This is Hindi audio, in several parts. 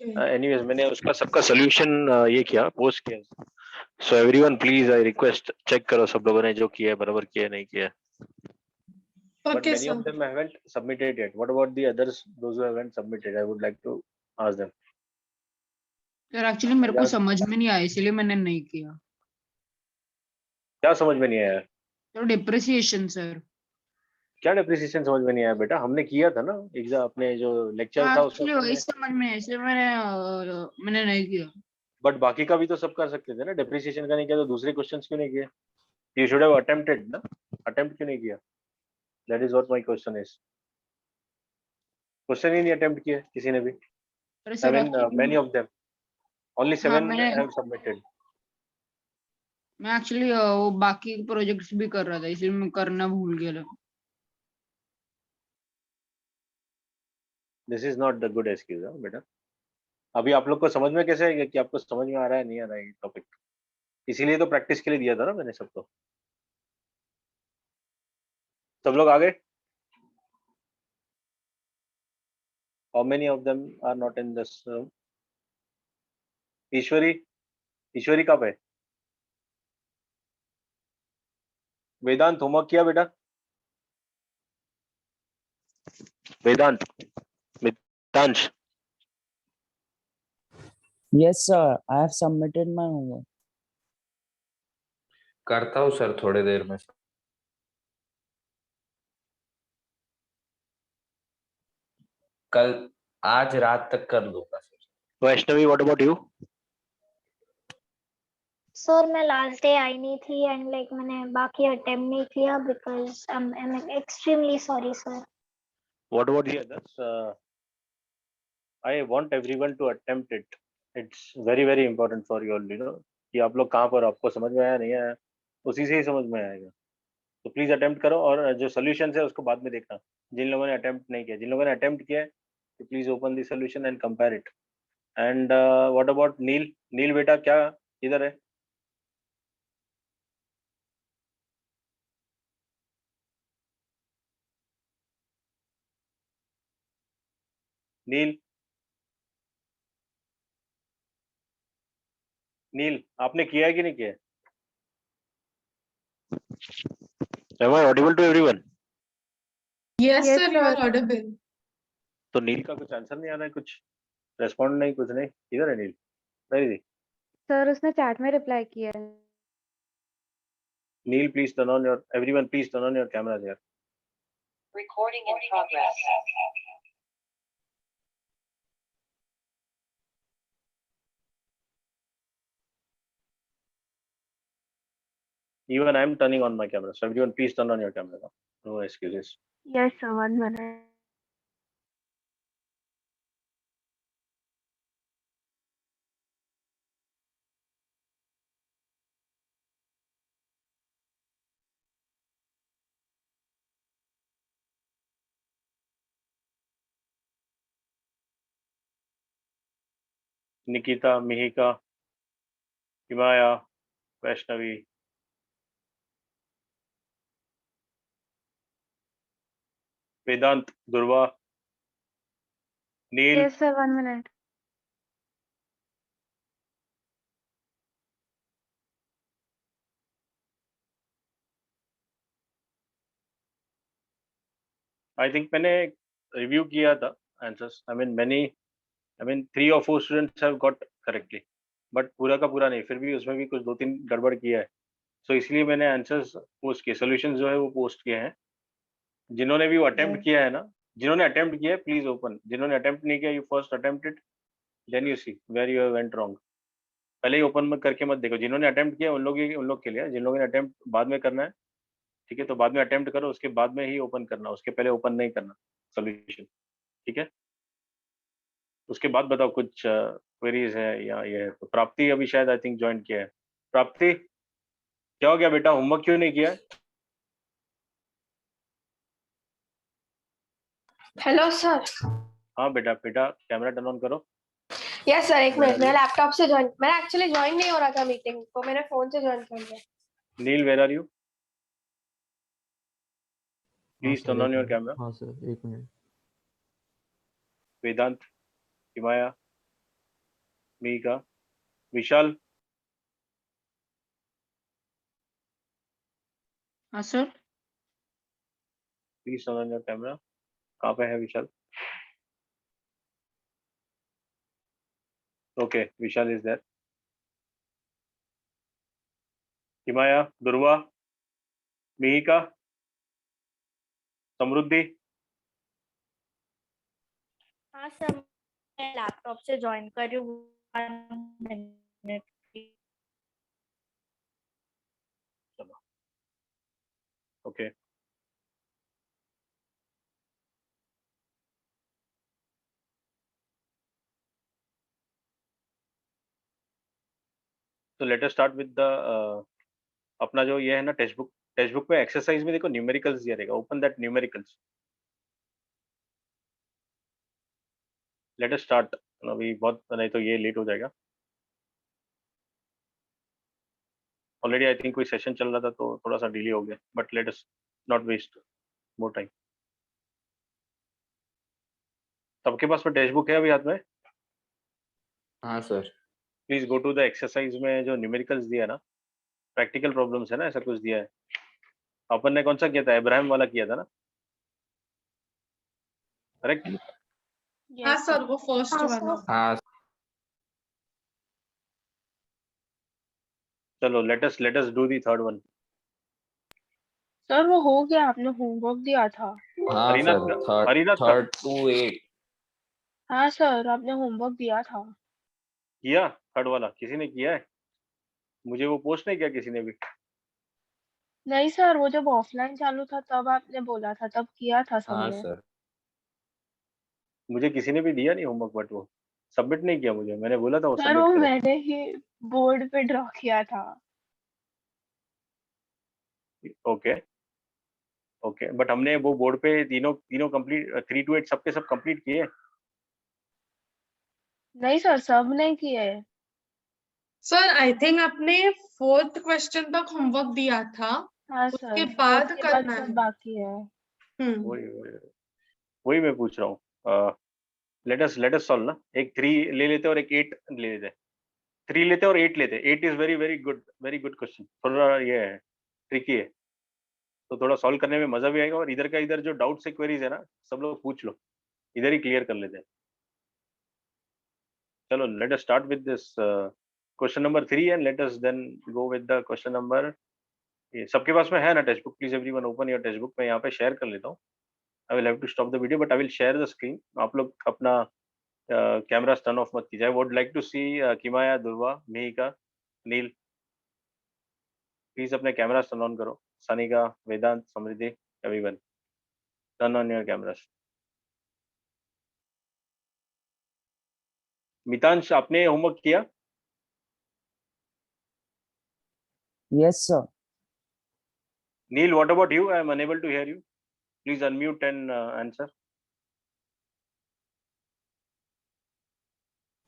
एनीवेज मैंने उसका सबका सोल्यूशन ये किया, पोस्ट किया. So everyone please I request check करो सब लोगों ने जो किया है बराबर किया है नहीं किया है. But Okay, many sir. of them haven't submitted yet. What about the others, those who haven't submitted? I would like to ask them. Sir actually मेरे को समझ में नहीं आया इसलिए मैंने नहीं किया. क्या समझ में नहीं आया? तो डिप्रिसिएशन सर. क्या डिप्रिसिएशन समझ में नहीं आया बेटा? हमने किया था ना एग्जाम, अपने जो लेक्चर था उसमें. एक्चुअली वही समझ में है इसलिए मैंने नहीं किया. बट बाकी का भी तो सब कर सकते थे ना. डिप्रिसिएशन का नहीं किया तो दूसरे क्वेश्चंस क्यों नहीं किए? यू शुड हैव अटेम्प्टेड ना. अटेम्प्ट क्यों नहीं किया? That is what my question is. Question ही नहीं अटेम्प्ट किया किसी ने भी. अरे I sir mean, many of them. Only 7 have submitted. मैं एक्चुअली वो बाकी प्रोजेक्ट्स भी कर रहा था इसलिए मैं करना भूल गया. This is not the good excuse, हाँ बेटा. अभी आप लोग को समझ में कैसे आएगा कि आपको समझ में आ रहा है नहीं आ रहा है टॉपिक? इसीलिए तो प्रैक्टिस के लिए दिया था ना मैंने सबको. सब लोग आ गए? How many of them are not in this room? ईश्वरी कब है? वेदांत होमवर्क किया बेटा? वेदांत, Mitansh. Yes, sir. I have submitted my homework. करता हूँ सर थोड़ी देर में. कल आज रात तक कर लूंगा sir. Vaishnavi, what about you? Sir मैं लास्ट डे आई नहीं थी एंड लाइक मैंने बाकी अटेम्प्ट नहीं किया because I am extremely sorry sir. What about the others? I want everyone to attempt it. It's very very important for you all, you know, कि आप लोग कहाँ पर, आपको समझ में आया नहीं आया उसी से ही समझ में आएगा. तो प्लीज अटेम्प्ट करो और जो सोल्यूशन है उसको बाद में देखना. जिन लोगों ने अटेम्प्ट नहीं किया, जिन लोगों ने अटेम्प्ट किया है तो please open the solution and compare it. And what about Neel? Neel बेटा क्या इधर है? नील, नील आपने किया है कि नहीं किया है? Am I audible to everyone? Yes, sir, you are audible. तो नील का कुछ आंसर नहीं आ रहा है, कुछ रेस्पॉन्ड नहीं, कुछ नहीं. इधर है नील? वेरी सर उसने चैट में रिप्लाई किया है. Neel please turn on your, everyone please turn on your camera there. Recording in progress. Even I am turning on my camera, so everyone please turn on your camera now. No excuses. Yes, sir. 1 minute. Nikita, Mihika, Himaya, Vaishnavi, Vedant, Durva, Neel. Yes, sir. 1 minute. I think मैंने रिव्यू किया था answers. I mean 3 or 4 students have got correctly, but पूरा का पूरा नहीं. फिर भी उसमें भी कुछ 2-3 गड़बड़ किया है. सो इसलिए मैंने आंसर्स पोस्ट किए, सोल्यूशन जो है वो पोस्ट किए हैं. जिन्होंने भी वो अटेम्प्ट किया है ना, जिन्होंने अटेम्प्ट किया है प्लीज ओपन. जिन्होंने अटेम्प्ट नहीं किया, you first attempted, then you see where you went wrong. पहले ही ओपन में करके मत देखो. जिन्होंने अटेम्प्ट किया उन लोग के लिए. जिन लोगों ने अटेम्प्ट बाद में करना है, ठीक है, तो बाद में अटेम्प्ट करो, उसके बाद में ही ओपन करना, उसके पहले ओपन नहीं करना सोल्यूशन. ठीक है, उसके बाद बताओ कुछ क्वेरीज है या ये है. तो प्राप्ति अभी शायद आई थिंक ज्वाइन किया है. प्राप्ति क्या हो गया बेटा, होमवर्क क्यों नहीं किया? Hello sir. हाँ बेटा, कैमरा टर्न ऑन करो. यस सर, एक मिनट, मैं लैपटॉप से ज्वाइन, मैं एक्चुअली ज्वाइन नहीं हो रहा था मीटिंग, तो मैंने फोन से ज्वाइन कर लिया. Neel, where are you? Please turn on your camera. हाँ सर, एक मिनट. वेदांत, हिमाया, मिहिका, विशाल, हाँ sir. Please turn on your camera. कहाँ पे है Vishal? Okay, Vishal is there. Himaya, Durva, Mihika, समृद्धि, हाँ सर, मैं लैपटॉप से ज्वाइन कर रही हूँ 1 मिनट। ओके। तो late us start with the अपना जो ये है ना टेक्स्ट बुक में एक्सरसाइज में देखो न्यूमेरिकल्स दिया रहेगा, open that numericals. Let us start, अभी बहुत, नहीं तो ये लेट हो जाएगा। ऑलरेडी आई थिंक कोई सेशन चल रहा था तो थोड़ा सा डिले हो गया, but let us not waste more time. सबके पास में टेक्स्ट बुक है अभी हाथ में? हाँ sir. Please go to the exercise में जो न्यूमेरिकल्स दिया है ना, प्रैक्टिकल प्रॉब्लम्स है ना, ऐसा कुछ दिया है। अपन ने कौन सा किया था? अब्राहम वाला किया था ना, करेक्ट? हाँ सर, वो फर्स्ट हाँ वाला। सर। हाँ चलो let us do the third one. Sir वो हो गया, आपने होमवर्क दिया था। हाँ हरिनाथ सर, का, हरिनाथ का थर्ड टू 8। हाँ सर, आपने होमवर्क दिया था। किया? थर्ड वाला किसी ने किया है? मुझे वो पोस्ट नहीं किया किसी ने भी। नहीं सर, वो जब ऑफलाइन चालू था तब आपने बोला था, तब किया था हाँ सबने। सर। मुझे किसी ने भी दिया नहीं होमवर्क, बट वो सबमिट नहीं किया मुझे। मैंने बोला था वो सर वो सबमिट करो। मैंने ही बोर्ड पे ड्रॉ किया था। ओके ओके, बट हमने वो बोर्ड पे तीनों तीनों कंप्लीट 3 to 8 सबके सब कंप्लीट किए। नहीं सर, सब नहीं किए। सर आई थिंक आपने 4th क्वेश्चन तक होमवर्क दिया था, हाँ उसके सर, बाद उसके बाद करना सब है। बाकी है। वही वही वही मैं पूछ रहा हूँ। लेट अस सॉल्व ना, एक 3 ले लेते और एक 8 ले लेते। 3 लेते और 8 लेते। 8 इज वेरी गुड क्वेश्चन। थोड़ा ये है, ट्रिकी है, तो थोड़ा सॉल्व करने में मजा भी आएगा, और इधर का इधर जो डाउट से क्वेरीज है ना, सब लोग पूछ लो, इधर ही क्लियर कर लेते हैं। चलो let us start with this question number 3 and let us then go with the question number. ये सबके पास में है ना text book? Please everyone open your text book. मैं यहाँ पे शेयर कर लेता हूँ। I will have to stop the video but I will share the screen. आप लोग अपना कैमरा टर्न ऑफ मत कीजिए। I would like to see Kimaya, दुर्वा, मिहिका, नील, प्लीज अपने कैमरा टर्न ऑन करो। Sanika, Vedant, Samriddhi, everyone turn on your cameras. Mitansh, आपने होमवर्क किया? Yes, sir. Neil, what about you? I am unable to hear you. Please unmute and answer.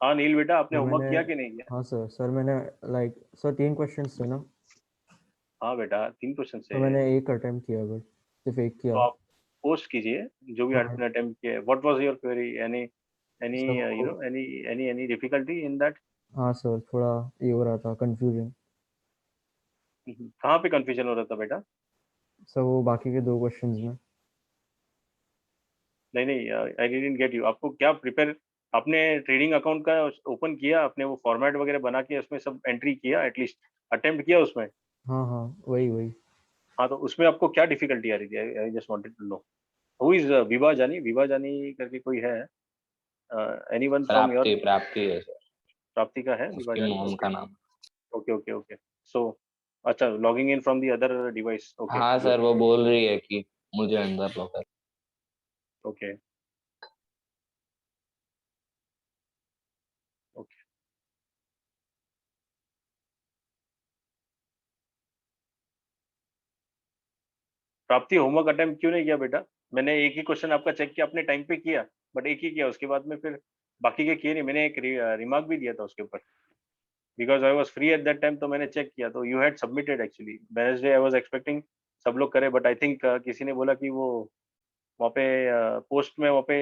हाँ नील बेटा, आपने होमवर्क किया कि नहीं किया? हाँ सर, मैंने सर 3 क्वेश्चंस थे ना, हाँ बेटा, 3 क्वेश्चन तो से। मैंने एक अटेम्प्ट किया, बस सिर्फ एक किया। तो आप पोस्ट कीजिए जो भी हाँ। आपने अटेम्प्ट किया है। What was your query? Any sir you know any difficulty in that? हाँ सर, थोड़ा ये हो रहा था कंफ्यूजन। कहाँ पे कंफ्यूजन हो रहा था बेटा? सर वो बाकी के 2 क्वेश्चंस में। नहीं, आई डिडंट गेट यू। आपको क्या प्रिपेयर, आपने ट्रेडिंग अकाउंट का ओपन किया, आपने वो फॉर्मेट वगैरह बना के उसमें सब एंट्री किया, एटलीस्ट अटेम्प्ट किया उसमें? हाँ हाँ, वही। हाँ, तो उसमें आपको क्या डिफिकल्टी आ रही थी? I just wanted to know. Who is Vibha Jani करके कोई है? Anyone from your? प्राप्ति है सर, प्राप्ति का है विभा उसकी जानी? मॉम का नाम। Okay okay okay. सो अच्छा, logging in from the other device. Okay हाँ सर, वो बोल रही है कि मुझे अंदर लो कर। Okay okay. Prapti, homework attempt क्यों नहीं किया बेटा? मैंने एक ही क्वेश्चन आपका चेक किया, अपने टाइम पे किया, बट एक ही किया, उसके बाद में फिर बाकी के किए नहीं। मैंने एक रिमार्क भी दिया था उसके ऊपर, because I was free at that time, तो मैंने चेक किया, तो you had submitted actually Wednesday. I was expecting सब लोग करे, बट आई थिंक किसी ने बोला कि वो वहाँ पे पोस्ट में वहाँ पे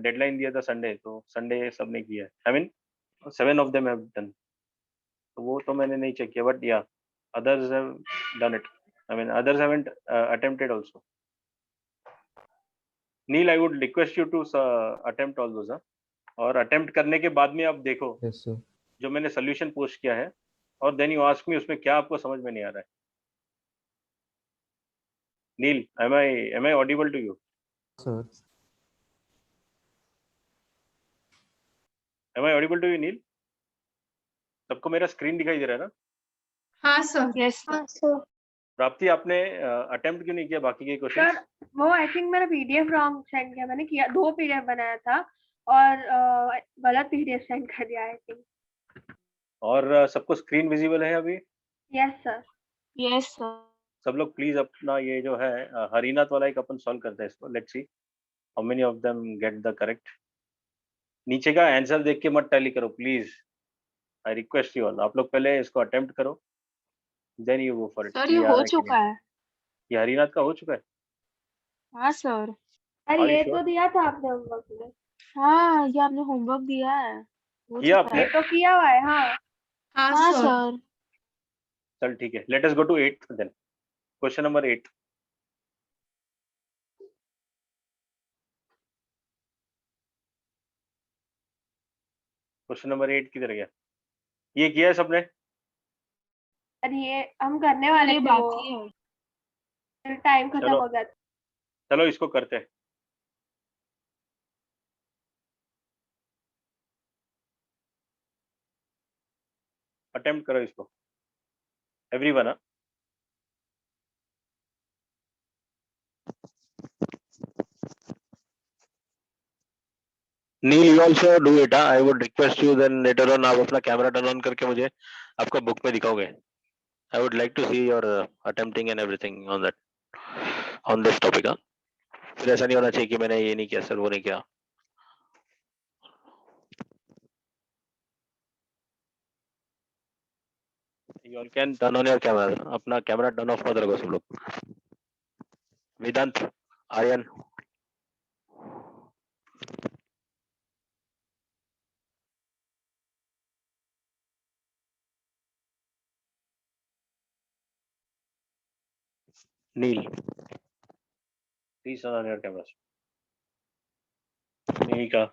डेडलाइन दिया था संडे, तो संडे सबने किया है। I mean 7 of them have done. तो वो तो मैंने नहीं चेक किया, but yeah, others have done it. I mean, others haven't attempted also. Neil, I would request you to attempt all those. और attempt करने के बाद में आप देखो Yes, sir. जो मैंने solution पोस्ट किया है, और then you ask me उसमें क्या आपको समझ में नहीं आ रहा है. Neil, am I audible to you? Sir. Am I audible to you, Neil? सबको मेरा स्क्रीन दिखाई दे रहा है ना? हाँ सर। Yes sir. हाँ सर। प्राप्ति, आपने अटेम्प्ट क्यों नहीं किया बाकी के क्वेश्चन? सर वो आई थिंक मेरा पीडीएफ रॉन्ग सेंड किया, मैंने किया 2 पीडीएफ बनाया था और गलत पीडीएफ सेंड कर दिया आई थिंक। और सबको स्क्रीन विजिबल है अभी? Yes sir. Yes sir. सब लोग प्लीज अपना ये जो है हरिनाथ वाला एक अपन सॉल्व करते हैं इसको. Let's see how many of them get the correct. नीचे का आंसर देख के मत टैली करो please. I request you all, आप लोग पहले इसको अटेम्प्ट करो, then you go for it. Sir ये हो चुका है। ये हरिनाथ का हो चुका है? हाँ सर। अरे Are you ये sure? तो दिया था आपने होमवर्क में। हाँ ये आपने होमवर्क दिया है। हो किया चुका ये है। तो किया हुआ है। हाँ हाँ हाँ सर। सर। चल ठीक है, let us go to 8th then. Question number 8. Question number 8 किधर गया? ये किया है सबने? अरे ये हम करने वाले ये थे, बाकी वो है। टाइम खत्म चलो। हो गया था। चलो इसको करते हैं. अटेम्प्ट करो इसको everyone. Neel, you also do it. I would request you then later on आप अपना कैमरा टर्न ऑन करके मुझे आपका बुक में दिखाओगे. I would like to see your attempting and everything on that, on this topic. फिर ऐसा नहीं होना चाहिए कि मैंने ये नहीं किया सर, वो नहीं किया. You all can turn on your camera. अपना कैमरा टर्न ऑफ मत रखो सब लोग. Vedant, Aryan, Neel, please turn on your cameras. Nika,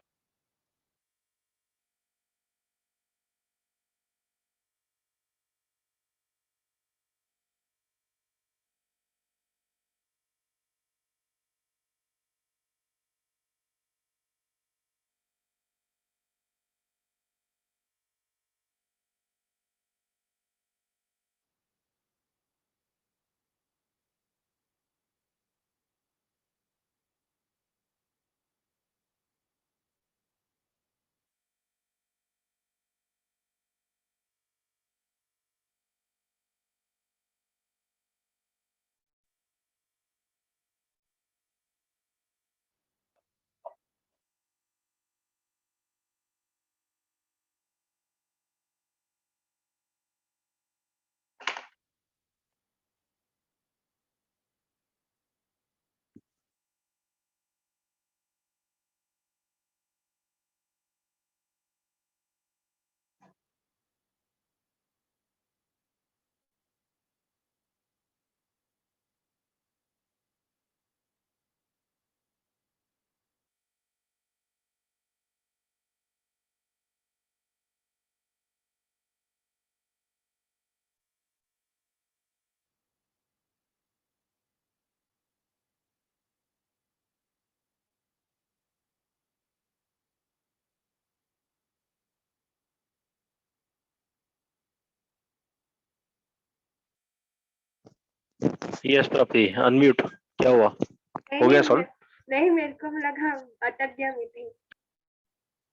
yes Prapti, unmute. क्या हुआ? नहीं हो गया नहीं सॉल्व? नहीं, मेरे को लगा अटक गया मीटिंग।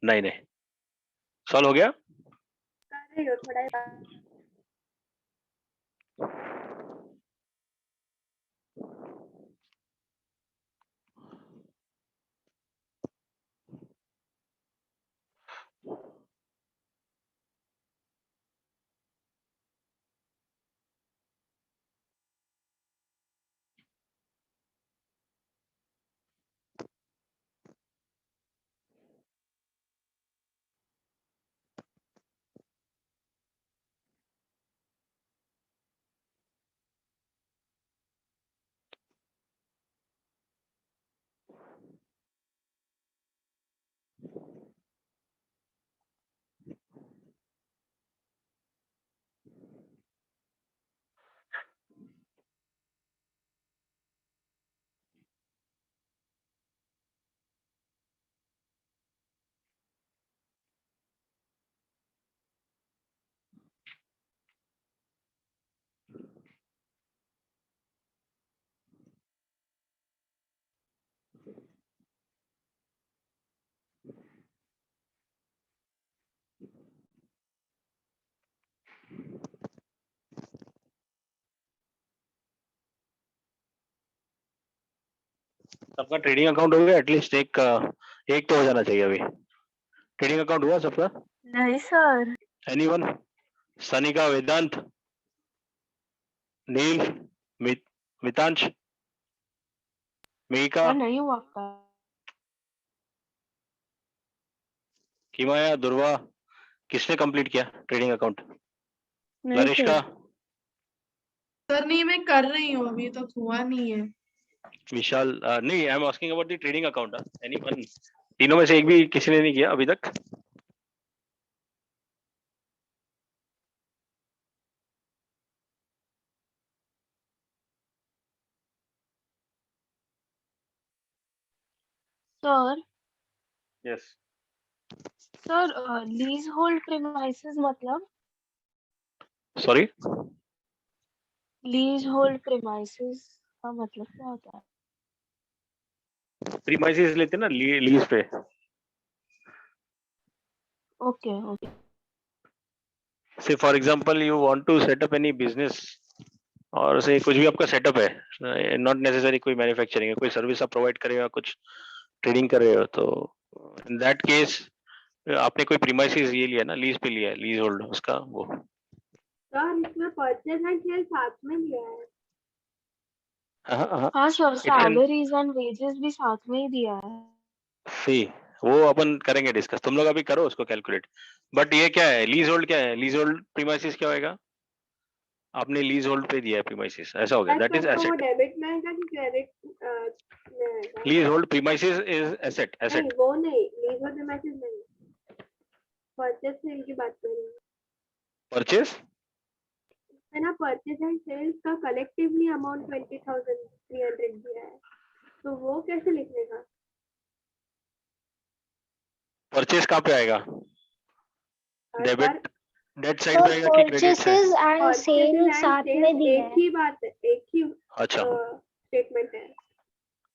नहीं नहीं, सॉल्व हो गया. कर रही हो थोड़ा। सबका ट्रेडिंग अकाउंट हो गया एटलीस्ट एक तो हो जाना चाहिए अभी। ट्रेडिंग अकाउंट हुआ सबका? नहीं सर। एनीवन? सनिका, वेदांत, नील, मितांश, मिका, सर नहीं हुआ आपका। किमाया, दुर्वा, किसने कंप्लीट किया ट्रेडिंग अकाउंट? नहीं लरिष्का, सर नहीं, मैं कर रही हूँ, अभी तो हुआ नहीं है। विशाल, नहीं I am asking about the trading account. Anyone? तीनों में से एक भी किसी ने नहीं किया अभी तक? Sir yes. Sir lease hold premises मतलब? सॉरी? लीज होल्ड प्रीमाइसेस का मतलब क्या होता है? प्रीमाइसेस लेते हैं ना लीज पे। Okay okay. Say for example you want to set up any business, और से कुछ भी आपका सेटअप है, नॉट नेसेसरी कोई मैन्युफैक्चरिंग है, कोई सर्विस आप प्रोवाइड कर रहे हो, कुछ ट्रेडिंग कर रहे हो, तो इन दैट केस आपने कोई प्रीमाइसेस ये लिया ना, लीज पे लिया है, लीज होल्ड उसका वो। सर इसमें परचेज एंड सेल साथ में लिया है। हाँ हाँ sir, It can- salaries and wages भी साथ में ही दिया है। सी वो अपन करेंगे डिस्कस, तुम लोग अभी करो उसको कैलकुलेट। बट ये क्या है, लीज होल्ड क्या है? लीज होल्ड प्रीमाइसेस क्या होएगा? आपने लीज होल्ड पे दिया है प्रीमाइसेस, ऐसा हो गया, दैट इज तो वो एसेट। डेबिट में आएगा कि क्रेडिट में आएगा? Lease hold premises is asset. नहीं एसेट वो नहीं, लीज होल्ड प्रीमाइसेस नहीं, परचेज सेल की बात कर रही हूँ परचेस। है ना। परचेज एंड सेल्स का कलेक्टिवली अमाउंट 20,300 दिया है, तो वो कैसे लिखने का? परचेस कहाँ पे आएगा? डेबिट डेट साइड सर पे आएगा कि credit side? Purchases and sale साथ में दिया एक है। ही बात है, एक ही अच्छा स्टेटमेंट है।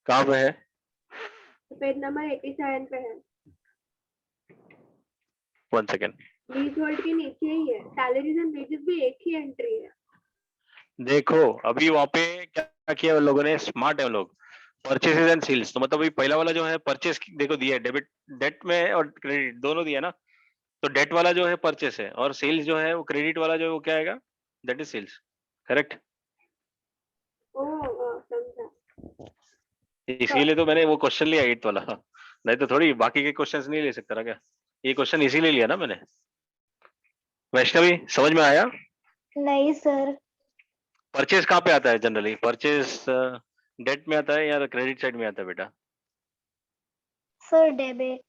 कहाँ पे है? तो पेज नंबर 87 पे है, 1 सेकेंड। लीज होल्ड के नीचे ही है। सैलरीज एंड वेजेस भी एक ही एंट्री है। देखो अभी वहाँ पे क्या किया उन लोगों ने, स्मार्ट है उन लोग। परचेसेस एंड सेल्स, तो मतलब अभी पहला वाला जो है परचेस, देखो दिया है डेबिट, डेट में और क्रेडिट दोनों दिया ना, तो डेट वाला जो है परचेस है, और सेल्स जो है वो क्रेडिट वाला जो है वो क्या आएगा? That is sales, correct? समझा। इसीलिए तो मैंने वो क्वेश्चन लिया 8th वाला, नहीं तो थोड़ी बाकी के क्वेश्चंस नहीं ले सकता था क्या? ये क्वेश्चन इसीलिए लिया ना मैंने। वैष्णवी समझ में आया? नहीं सर। परचेस कहाँ पे आता है जनरली? परचेस डेट में आता है या क्रेडिट साइड में आता है बेटा? Sir debit.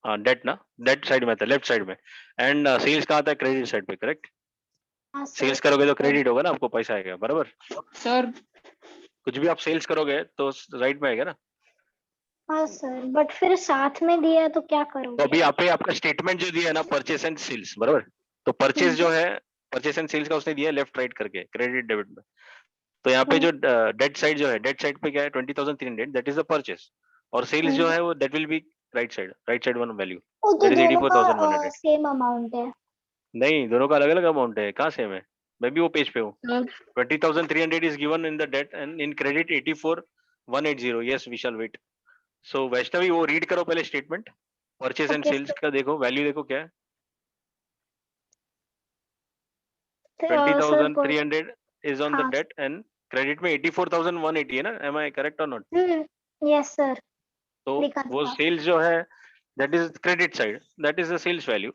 हाँ डेट ना, डेट साइड में आता है, लेफ्ट साइड में। एंड सेल्स कहाँ आता है? क्रेडिट साइड पे, करेक्ट? हाँ सर। सेल्स करोगे तो क्रेडिट होगा ना, आपको पैसा आएगा, बराबर? सर कुछ भी आप सेल्स करोगे तो राइट में आएगा ना। हाँ सर, बट फिर साथ में दिया है तो क्या तो करोगे? अभी यहाँ पे आपका स्टेटमेंट जो दिया है ना, परचेस एंड सेल्स, बराबर? तो परचेस जो है, परचेस एंड सेल्स का उसने दिया लेफ्ट राइट करके, क्रेडिट डेबिट में। तो यहाँ पे जो डेट साइड जो है, डेट साइड पे क्या है? 20,300, दैट इज द परचेस। और सेल्स जो है वो that will B right side one value, वो तो दैट इज दोनों का 84,100। सेम अमाउंट है। नहीं, दोनों का अलग अलग अमाउंट है, कहाँ सेम है? मैं भी वो पेज पे हूँ। Sir 20,300 is given in the debt and in credit 84,180. Yes, we shall wait. So Vaishnavi वो रीड करो पहले statement, purchase and Okay, sales का देखो, वैल्यू देखो क्या है। सर 20,300 is on the हाँ। debt and credit में 84,180 है ना, am I correct or not? Yes sir. तो लिखा वो था। सेल्स जो है that is credit side, that is the sales value,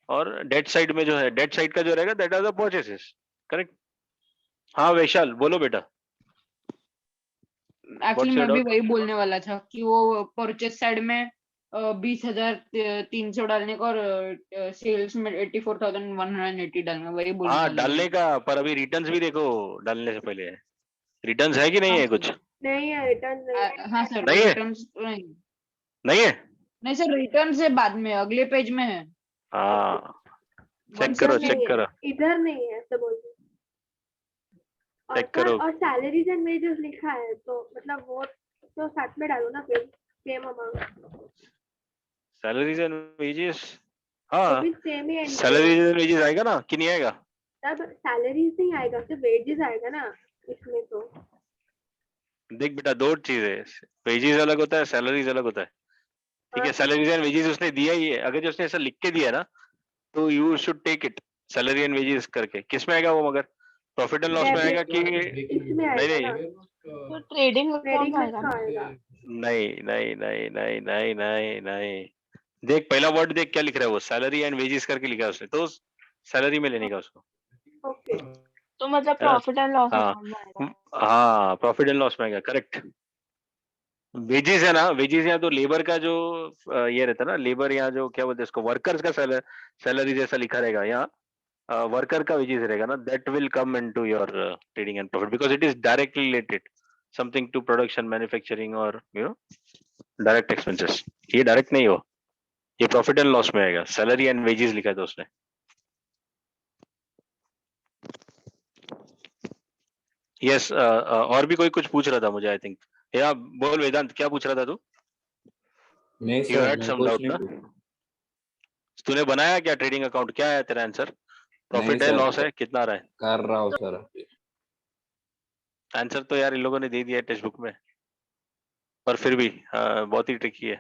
और डेट साइड में जो है, डेट साइड का जो रहेगा that are the purchases, correct? हाँ वैशाल बोलो बेटा। एक्चुअली your मैं भी doubt? वही बोलने वाला था कि वो परचेस साइड में 20,300 डालने का, और सेल्स में 84,180 डालने, वही बोलने हाँ वाला था। डालने का, पर अभी रिटर्न्स भी देखो डालने से पहले। रिटर्न्स है कि नहीं हाँ है सर। कुछ? नहीं है, रिटर्न नहीं है। हाँ सर, नहीं है? रिटर्न्स नहीं। नहीं है? नहीं सर, रिटर्न से बाद में अगले पेज में है। हाँ चेक One करो, second। चेक करो, इधर नहीं है, ऐसा बोल रही हूँ। और चेक सर, करो। और सैलरीज एंड वेजेस लिखा है, तो मतलब वो तो साथ में डालो ना फिर, same amount. Salaries and wages, वो हाँ भी सेम ही एंट्री है। सैलरीज एंड वेजेस आएगा ना कि नहीं आएगा? तब सैलरीज नहीं आएगा, सिर्फ वेजेस आएगा ना इसमें तो। देख बेटा, दो चीज है, वेजेस अलग होता है, सैलरीज अलग होता है, ठीक है। हाँ, सैलरीज एंड वेजेस उसने दिया ही है, अगर जो उसने ऐसा लिख के दिया ना, तो you should take it, salary and wages करके। किस में आएगा वो, मगर प्रॉफिट एंड लॉस में आएगा कि इसमें नहीं? आएगा ना, नहीं तो ट्रेडिंग अकाउंट ट्रेडिंग में आएगा कहाँ ना। आएगा? नहीं नहीं नहीं नहीं नहीं नहीं नहीं, देख पहला वर्ड देख क्या लिख रहा है वो, सैलरी एंड वेजेस करके लिखा है उसने, तो सैलरी में लेने का उसको, ओके, तो मतलब है ना? प्रॉफिट एंड लॉस हाँ अकाउंट में आएगा। हाँ, प्रॉफिट एंड लॉस में आएगा, करेक्ट। वेजेस है ना, वेजेस यहाँ तो लेबर का जो ये रहता है ना, लेबर यहाँ जो क्या बोलते हैं उसको, वर्कर्स का सैलरी जैसा लिखा रहेगा यहाँ, वर्कर का वेजेस रहेगा ना, that will come into your trading and profit, because it is directly related something to production, manufacturing और डायरेक्ट एक्सपेंसेस। ये डायरेक्ट नहीं हो, ये प्रॉफिट एंड लॉस में आएगा, सैलरी एंड वेजेस लिखा है तो उसने। यस, और भी कोई कुछ पूछ रहा था मुझे, आई थिंक। या बोल वेदांत, क्या पूछ रहा था तू? नहीं यू सर, हैड मैं सम कुछ डाउट नहीं ना? पूछा। तूने बनाया क्या ट्रेडिंग अकाउंट, क्या है तेरा आंसर? नहीं प्रॉफिट है, सर, लॉस है, कितना आ रहा है? कर रहा हूँ सर अभी। आंसर तो यार इन लोगों ने दे दिया है टेक्स्ट बुक में, पर फिर भी बहुत ही ट्रिकी है।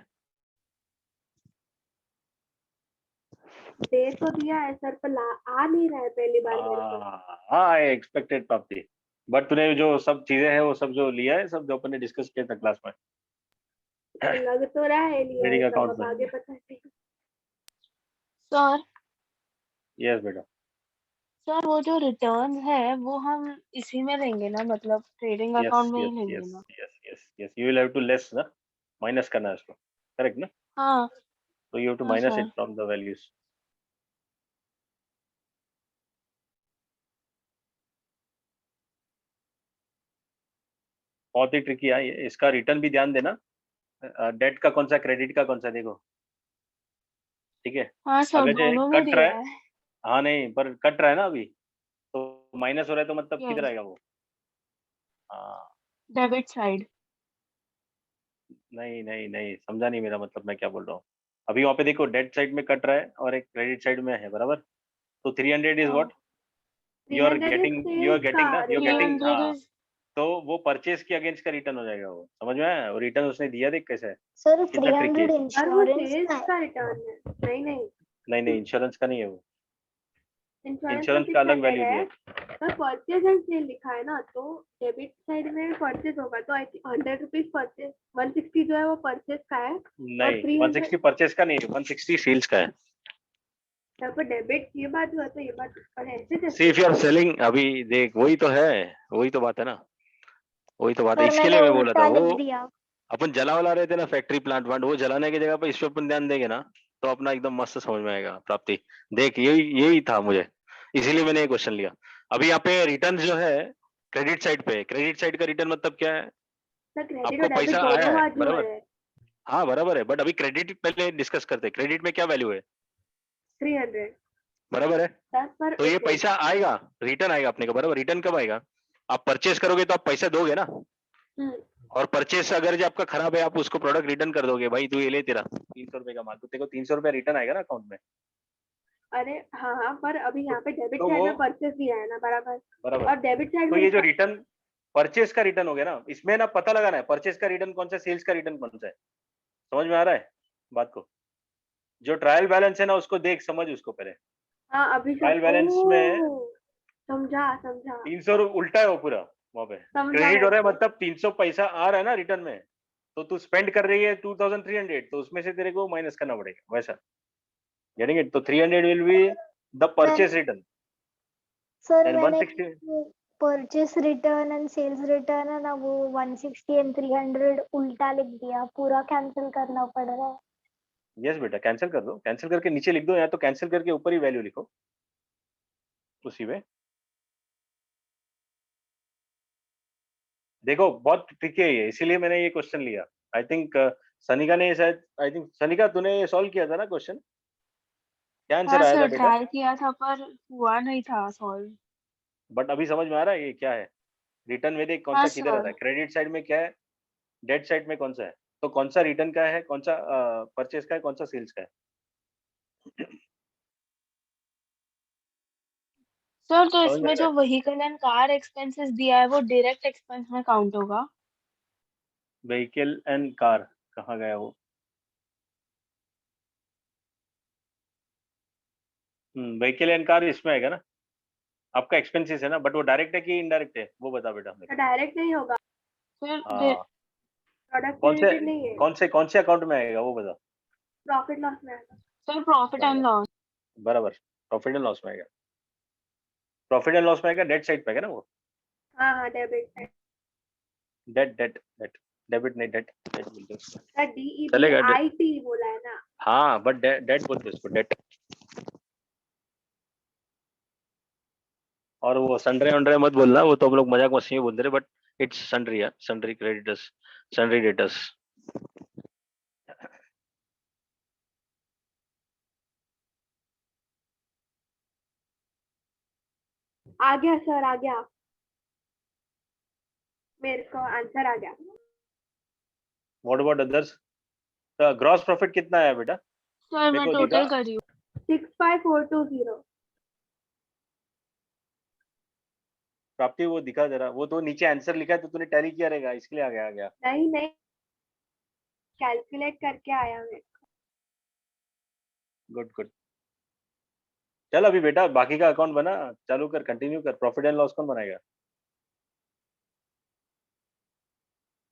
दे तो दिया है सर, पर आ नहीं रहा है पहली बार मेरे को। हाँ, आई एक्सपेक्टेड प्राप्ति, बट तूने जो सब चीजें हैं वो सब जो लिया है, सब जो अपन ने डिस्कस किया था क्लास में, लग तो रहा है लिया है ट्रेडिंग सब, अकाउंट अब में। आगे पता नहीं। सर यस बेटा, सर वो जो रिटर्न है वो हम इसी में लेंगे ना, मतलब ट्रेडिंग यस अकाउंट में ही यस लेंगे यस ना? Yes yes yes, you will have to less ना, माइनस करना है उसको, करेक्ट ना? हाँ तो यू हैव टू हाँ minus sir. It from the values. बहुत ही ट्रिकी है ये, इसका रिटर्न भी ध्यान देना, डेट का कौन सा, क्रेडिट का कौन सा, देखो, ठीक है। हाँ सर, अगर जो दोनों में कट रहा दिया है, है। हाँ नहीं, पर कट रहा है ना अभी, तो माइनस हो रहा है, तो मतलब किधर यस, आएगा वो? हाँ, डेबिट साइड। नहीं नहीं नहीं, समझा नहीं मेरा मतलब, मैं क्या बोल रहा हूँ। अभी वहाँ पे देखो, डेट साइड में कट रहा है और एक क्रेडिट साइड में है, बराबर? तो 300 इज हाँ, what, 300 is you are sales getting ना, का यू आर गेटिंग, रिटर्न। 300 हाँ। इज। तो वो परचेज के अगेंस्ट का रिटर्न हो जाएगा, वो समझ में आया? वो रिटर्न उसने दिया, देख कैसे है, सर कितना ट्रिकी 300 है। और वो इंश्योरेंस सेल्स का है। का रिटर्न है। नहीं नहीं, नहीं नहीं, इंश्योरेंस का नहीं है वो, इंश्योरेंस इंश्योरेंस तो का अलग 600 वैल्यू दिया है। है। पर परचेज एंड सेल लिखा है ना, तो डेबिट साइड में परचेज होगा, तो आई थिंक 100 रुपीज परचेज, 160 जो है वो परचेज का है, और नहीं, 300 160 परचेज का नहीं है, 160 सेल्स का है। यहाँ पर डेबिट ये बात हुआ तो ये बात, और ऐसे सी जैसे इफ यू आर सेलिंग, अभी देख वही तो है, वही तो बात है ना, वही तो बात है, सर इसके मैंने लिए मैं बोला था उल्टा लिख वो, दिया। अपन जला वाला रहे थे ना फैक्ट्री प्लांट वांट, वो जलाने की जगह पे इस पे अपन ध्यान देंगे ना, तो अपना एकदम मस्त समझ में आएगा प्राप्ति। देख यही यही था मुझे, इसीलिए मैंने ये क्वेश्चन लिया। अभी यहाँ पे रिटर्न जो है क्रेडिट साइड पे, क्रेडिट साइड का रिटर्न मतलब क्या है? सर क्रेडिट आपको और डेबिट पैसा आया दोनों है, बाजू बराबर? है। हाँ बराबर है, बट अभी क्रेडिट पहले डिस्कस करते हैं, क्रेडिट में क्या वैल्यू है, 300 बराबर है? सर, पर तो ये एक पैसा आएगा, रिटर्न आएगा अपने को, बराबर? रिटर्न कब आएगा? आप परचेस करोगे तो आप पैसा दोगे ना, मिनट। और परचेस अगर जो आपका खराब है, आप उसको प्रोडक्ट रिटर्न कर दोगे, भाई तू ये ले, तेरा 300 रुपए का माल, तो तेरे को 300 रुपया रिटर्न आएगा ना अकाउंट में। अरे हाँ हाँ, पर अभी यहाँ पे डेबिट तो साइड वो में परचेज दिया है ना, बराबर, बराबर, और डेबिट साइड तो में ये जो लिखा रिटर्न, परचेस का रिटर्न हो गया ना, इसमें ना पता लगाना है परचेस का रिटर्न कौन सा है, सेल्स का रिटर्न कौन सा है। समझ में आ रहा है बात को? जो ट्रायल बैलेंस है ना, उसको देख, समझ उसको पहले। हाँ अभी ट्रायल बैलेंस में समझा समझा 300 उल्टा है वो पूरा, वहां पे समझा क्रेडिट हो रहा है, मेरे को। मतलब 300 पैसा आ रहा है ना रिटर्न में, तो तू स्पेंड कर रही है 2300, तो उसमें से तेरे को माइनस करना पड़ेगा, वैसा। Getting it? तो 300 will be the purchase return, sir and मैंने 160 purchase return and sales return है ना, वो 160 एंड 300 उल्टा लिख दिया, पूरा कैंसिल करना पड़ रहा है। यस बेटा, कैंसिल कर दो, कैंसिल करके नीचे लिख दो, या तो कैंसिल करके ऊपर ही वैल्यू लिखो उसी में। देखो बहुत ट्रिकी है ये, इसीलिए मैंने ये क्वेश्चन लिया। आई थिंक सनिका ने शायद, आई थिंक सनिका तूने ये सॉल्व किया था ना क्वेश्चन, क्या आंसर हाँ आया था सर, बेटा? ट्राई किया था पर हुआ नहीं था सॉल्व। बट अभी समझ में आ रहा है ये क्या है? रिटर्न में देख कौन हाँ सा किधर आ रहा सर। है, क्रेडिट साइड में क्या है, डेट साइड में कौन सा है, तो कौन सा रिटर्न का है, कौन सा परचेस का है, कौन सा सेल्स का है। सर तो समझ में आ इसमें रहा जो व्हीकल एंड कार एक्सपेंसेस दिया है वो डायरेक्ट एक्सपेंस में काउंट होगा? व्हीकल एंड कार कहाँ गया वो? व्हीकल एंड कार इसमें आएगा ना, आपका एक्सपेंसेस है ना, बट वो डायरेक्ट है कि इनडायरेक्ट है वो बता बेटा मेरे डायरेक्ट नहीं होगा, सर को। हाँ, प्रोडक्ट कौन से रिलेटेड नहीं है, कौन से अकाउंट में आएगा वो बता। प्रॉफिट लॉस में आएगा। Sir profit and loss. बराबर, प्रॉफिट एंड लॉस में आएगा, प्रॉफिट एंड लॉस में आएगा, डेट साइड पे आएगा ना वो। हाँ हाँ, डेबिट है। डेबिट नहीं, डेट बोलते हैं। सर DEBIT चलेगा, बोला है ना। हाँ बट डेट बोलते हैं उसको, डेट। और वो सन्ड्री वनड्री मत बोलना, वो तो हम लोग मजाक मस्ती में बोलते रहे, बट इट्स सन्ड्री, यार सन्ड्री क्रेडिटर्स, सन्ड्री डेटर्स। आ गया सर, आ गया, मेरे को आंसर आ गया। What about others? Gross profit कितना है बेटा? सर मेरे मैं को टोटल दिखा। कर रही हूँ। 65420। प्राप्ति वो दिखा जरा, वो तो नीचे आंसर लिखा है तो तूने टैली किया रहेगा, इसके लिए आ गया। नहीं, कैलकुलेट करके आया मैं। गुड। चल अभी बेटा बाकी का अकाउंट बना, चालू कर, कंटिन्यू कर। प्रॉफिट एंड लॉस कौन बनाएगा?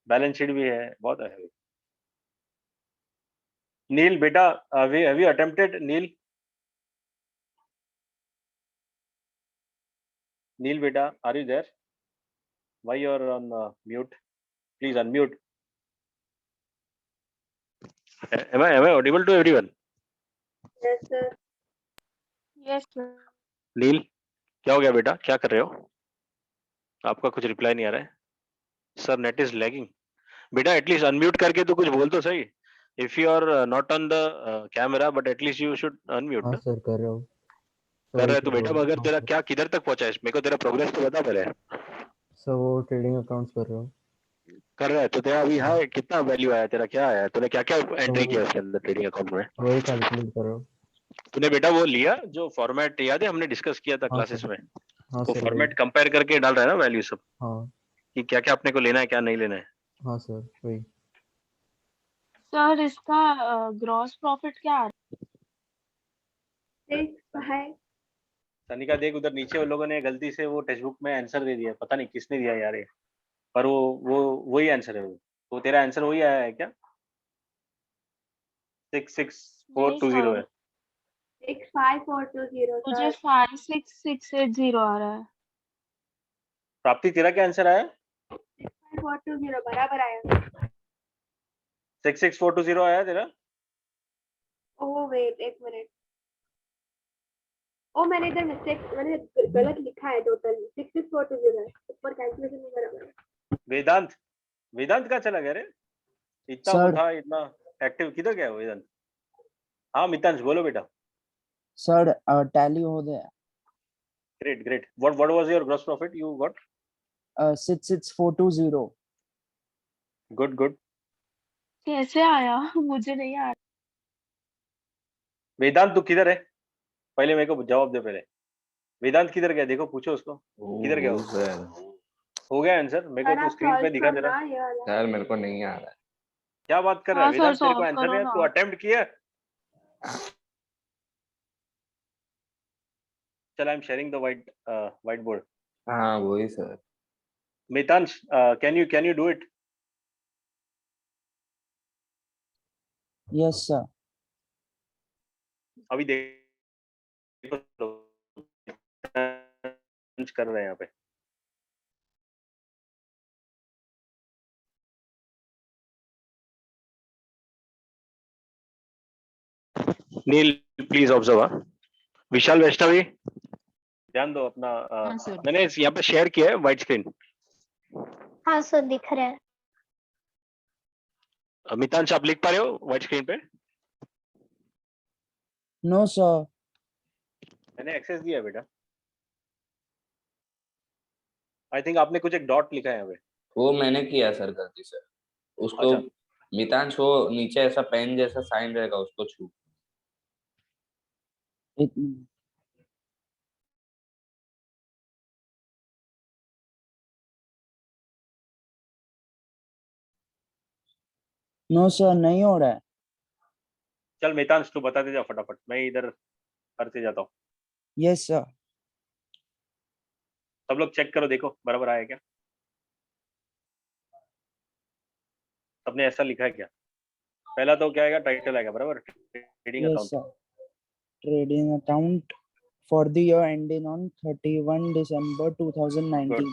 बैलेंस शीट भी है, बहुत है। नील बेटा, हैव यू अटेम्प्टेड? नील बेटा, are you there? Why you are on mute? Please unmute. am I audible to everyone? Yes sir. Yes sir. Neel, क्या हो गया बेटा, क्या कर रहे हो? आपका कुछ रिप्लाई नहीं आ रहा है। Sir net is lagging. बेटा एटलीस्ट अनम्यूट करके तो कुछ बोल तो सही। If you are not on the camera, but at least you should unmute हाँ ना। सर कर रहा हूँ। कर वही रहा है कर तो रहा बेटा, हूँ। मगर हाँ तेरा सर। क्या किधर तक पहुंचा है? मेरे को तेरा प्रोग्रेस तो बता पहले। सर वो ट्रेडिंग अकाउंट्स कर रहा हूँ। कर रहा है तो तेरा अभी है कितना वैल्यू आया, तेरा क्या आया? तूने क्या क्या एंट्री वो किया उसके अंदर ट्रेडिंग अकाउंट में? वही कैलकुलेट कर रहा हूँ। तूने बेटा वो लिया जो फॉर्मेट याद है हमने डिस्कस किया था हाँ क्लासेस सर। में? हाँ वो सर वही। फॉर्मेट कंपेयर करके डाल रहा है ना वैल्यू सब, हाँ। कि क्या क्या अपने को लेना है क्या नहीं लेना है। हाँ सर वही। सर इसका ग्रॉस प्रॉफिट क्या आ रहा 6 है। सनिका देख उधर नीचे, उन लोगों ने गलती से वो टेक्स्ट बुक में आंसर दे दिया, पता नहीं किसने दिया यार ये, पर वो वही आंसर है वो। तो तेरा आंसर वही आया है क्या? है? नहीं 66420 है। सर, 65420 मुझे सर। 56680 आ रहा है। प्राप्ति तेरा क्या आंसर आया? 65420 बराबर आया। 66420 आया तेरा? ओह वेट, एक मिनट। ओ मैंने इधर मैंने गलत लिखा है, टोटल 66420 है, ऊपर कैलकुलेशन नहीं बराबर। वेदांत कहाँ चला गया रे? इतना वो सर था, इतना एक्टिव, किधर गया वो वेदांत? हाँ मितांश बोलो बेटा। सर टैली हो गया। Great. what was your gross profit you got? 66420। Good. कैसे आया? मुझे नहीं आ रहा। वेदांत तू किधर है? पहले मेरे को जवाब दे पहले। वेदांत किधर गया? देखो पूछो उसको, किधर गया वो? हो गया आंसर? मेरे को सर तो आप स्क्रीन पे सॉल्व दिखा दे करना रहा। ये वाला। सर मेरे को नहीं आ रहा है। क्या बात कर रहा है हाँ सर, वेदांत? तेरे को सॉल्व आंसर करो नहीं है? ना। तू अटेम्प्ट किया? चल I am sharing the white board. हाँ वही sir. Mitansh can you do it? Yes sir. अभी देखो कर रहे हैं यहाँ पे। नील प्लीज ऑब्जर्व। विशाल वैष्णवी ध्यान दो अपना। हाँ सर। मैंने यहाँ पे शेयर किया है व्हाइट स्क्रीन। हाँ सर दिख रहा है। मितांश आप लिख पा रहे हो व्हाइट स्क्रीन पे? No sir. मैंने एक्सेस दिया है बेटा। आई थिंक आपने कुछ एक डॉट लिखा है यहाँ पे। वो मैंने किया सर गलती से। उसको अच्छा। मितांश वो नीचे ऐसा पेन जैसा साइन रहेगा उसको छू। एक मिनट। नो सर, नहीं हो रहा है. चल मितांश तू बता दे जा फटाफट, मैं इधर करते जाता हूँ. Yes sir. सब लोग चेक करो, देखो बराबर आया क्या. सबने ऐसा लिखा है क्या? पहला तो क्या आएगा, टाइटल आएगा बराबर, trading yes account. Sir. Trading account for the year ending on 31 December 2019.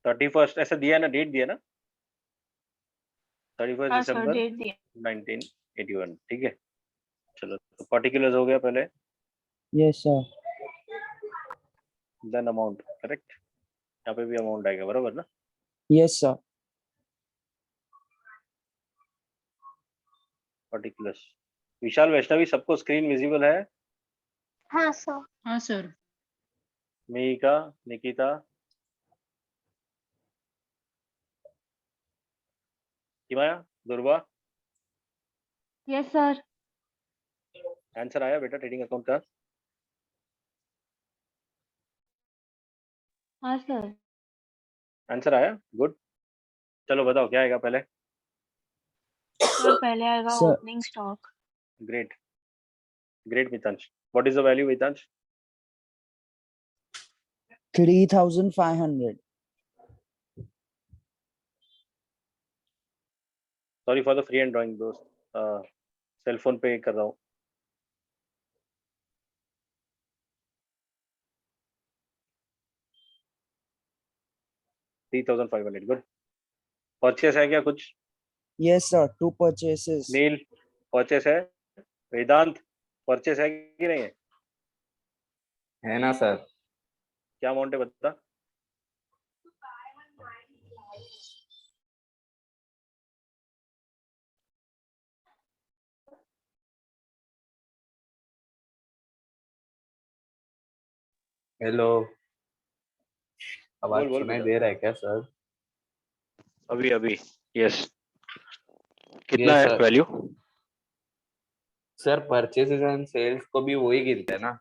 31 ऐसा दिया है ना, डेट दिया ना, 31 हाँ सर, दिसंबर डेट दिया. 1981. ठीक है, चलो तो पर्टिकुलर्स हो गया पहले, yes sir. Then amount. Correct, यहाँ पे भी अमाउंट आएगा बराबर ना. Yes sir. Particulars. Vishal Vaishnavi सबको स्क्रीन विजिबल है? हाँ सर. हाँ सर. मिहिका, निकिता, हिमाया, दुर्वा, यस सर. आंसर आया बेटा ट्रेडिंग अकाउंट का? हाँ सर. आंसर आया, गुड. चलो बताओ क्या आएगा पहले. सर पहले आएगा Sir. Opening stock. Great, great Mitansh. What is the value Mitansh? 3,500. Sorry for the free and drawing दोस्त, सेल फोन पे कर रहा हूँ. $3,500. गुड. परचेस है क्या कुछ? Yes sir. 2 purchases. नील परचेस है? वेदांत परचेस है कि नहीं है? है ना सर. क्या अमाउंट है बता. हेलो, आवाज बोल बोल सुनाई बेटा. दे रहा है क्या सर? अभी अभी. यस. कितना Yes, है sir. Value? Sir purchases and sales को भी वही गिनते हैं ना,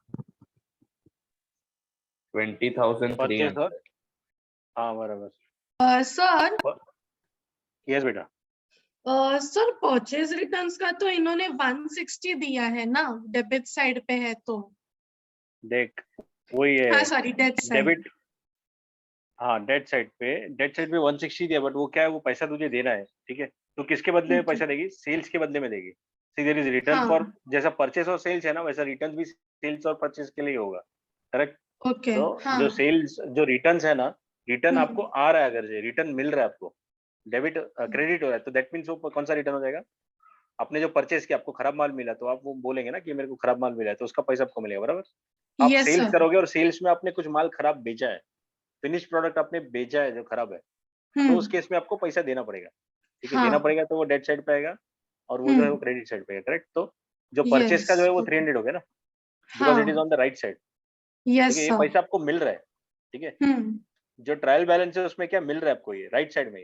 20,300. परचेस और हाँ बराबर. सर यस बेटा. सर परचेज रिटर्न्स का तो इन्होंने 160 दिया है ना, डेबिट साइड पे है तो. देख वही है हाँ सॉरी, डेबिट साइड. डेबिट. हाँ डेट साइड पे 160 दिया, बट वो क्या है, वो पैसा तुझे देना है. ठीक है, तो किसके बदले में ठीक है. पैसा देगी? सेल्स के बदले में देगी. सी देयर इज रिटर्न हाँ. फॉर, जैसा परचेस और सेल्स है ना, वैसा रिटर्न भी सेल्स और परचेस के लिए होगा. करेक्ट. ओके. तो हाँ. जो सेल्स जो रिटर्न्स है ना, रिटर्न हम्म. आपको आ रहा है, अगर रिटर्न मिल रहा है आपको, डेबिट क्रेडिट हो रहा है, तो दैट मीन्स वो कौन सा रिटर्न हो जाएगा? आपने जो परचेस किया, आपको खराब माल मिला, तो आप वो बोलेंगे ना कि मेरे को खराब माल मिला है, तो उसका पैसा आपको मिलेगा बराबर. आप यस सेल्स सर. करोगे और सेल्स में आपने कुछ माल खराब बेचा है, फिनिश प्रोडक्ट आपने बेचा है जो खराब है, तो उस केस में आपको पैसा देना पड़ेगा. ठीक है, देना हाँ. पड़ेगा, तो वो डेट साइड पे आएगा और वो जो है वो क्रेडिट साइड पे है. करेक्ट. तो जो परचेस का जो है वो 300 हो गया ना, बिकॉज इट इज हाँ. On the right side. ठीक यस है, ये सर. पैसा आपको मिल रहा है. ठीक है, जो ट्रायल बैलेंस है उसमें क्या मिल रहा है आपको, ये राइट साइड में,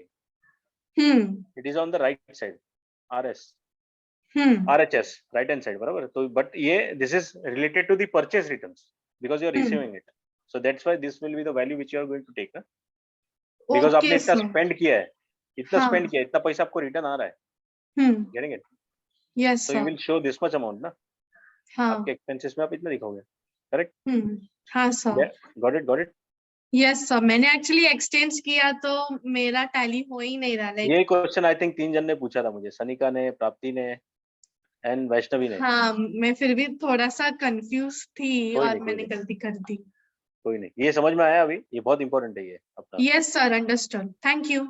it is on the right side, RS RHS, right hand side बराबर. तो बट ये this is related to the purchase returns because you are receiving it. So that's why this will be the value which you are going to take. Because आपने ओके इतना सर. स्पेंड किया है, इतना हाँ. स्पेंड किया है, इतना पैसा आपको रिटर्न आ रहा है. Getting it? Yes so you sir. Will show this much amount ना, हाँ. आपके एक्सपेंसेस में आप इतना दिखाओगे. करेक्ट. हाँ sir. Got it, got it. Yes sir, मैंने एक्चुअली एक्सचेंज किया तो मेरा टैली हो ही नहीं रहा. लाइक ये क्वेश्चन आई थिंक 3 जन ने पूछा था मुझे, सनिका ने, प्राप्ति ने एंड वैष्णवी ने. हाँ, मैं फिर भी थोड़ा सा कंफ्यूज थी कोई और नहीं, कोई मैंने नहीं, गलती कर दी. कोई नहीं, ये समझ में आया अभी, ये बहुत इंपॉर्टेंट है ये अपना. Yes sir, understood. Thank you.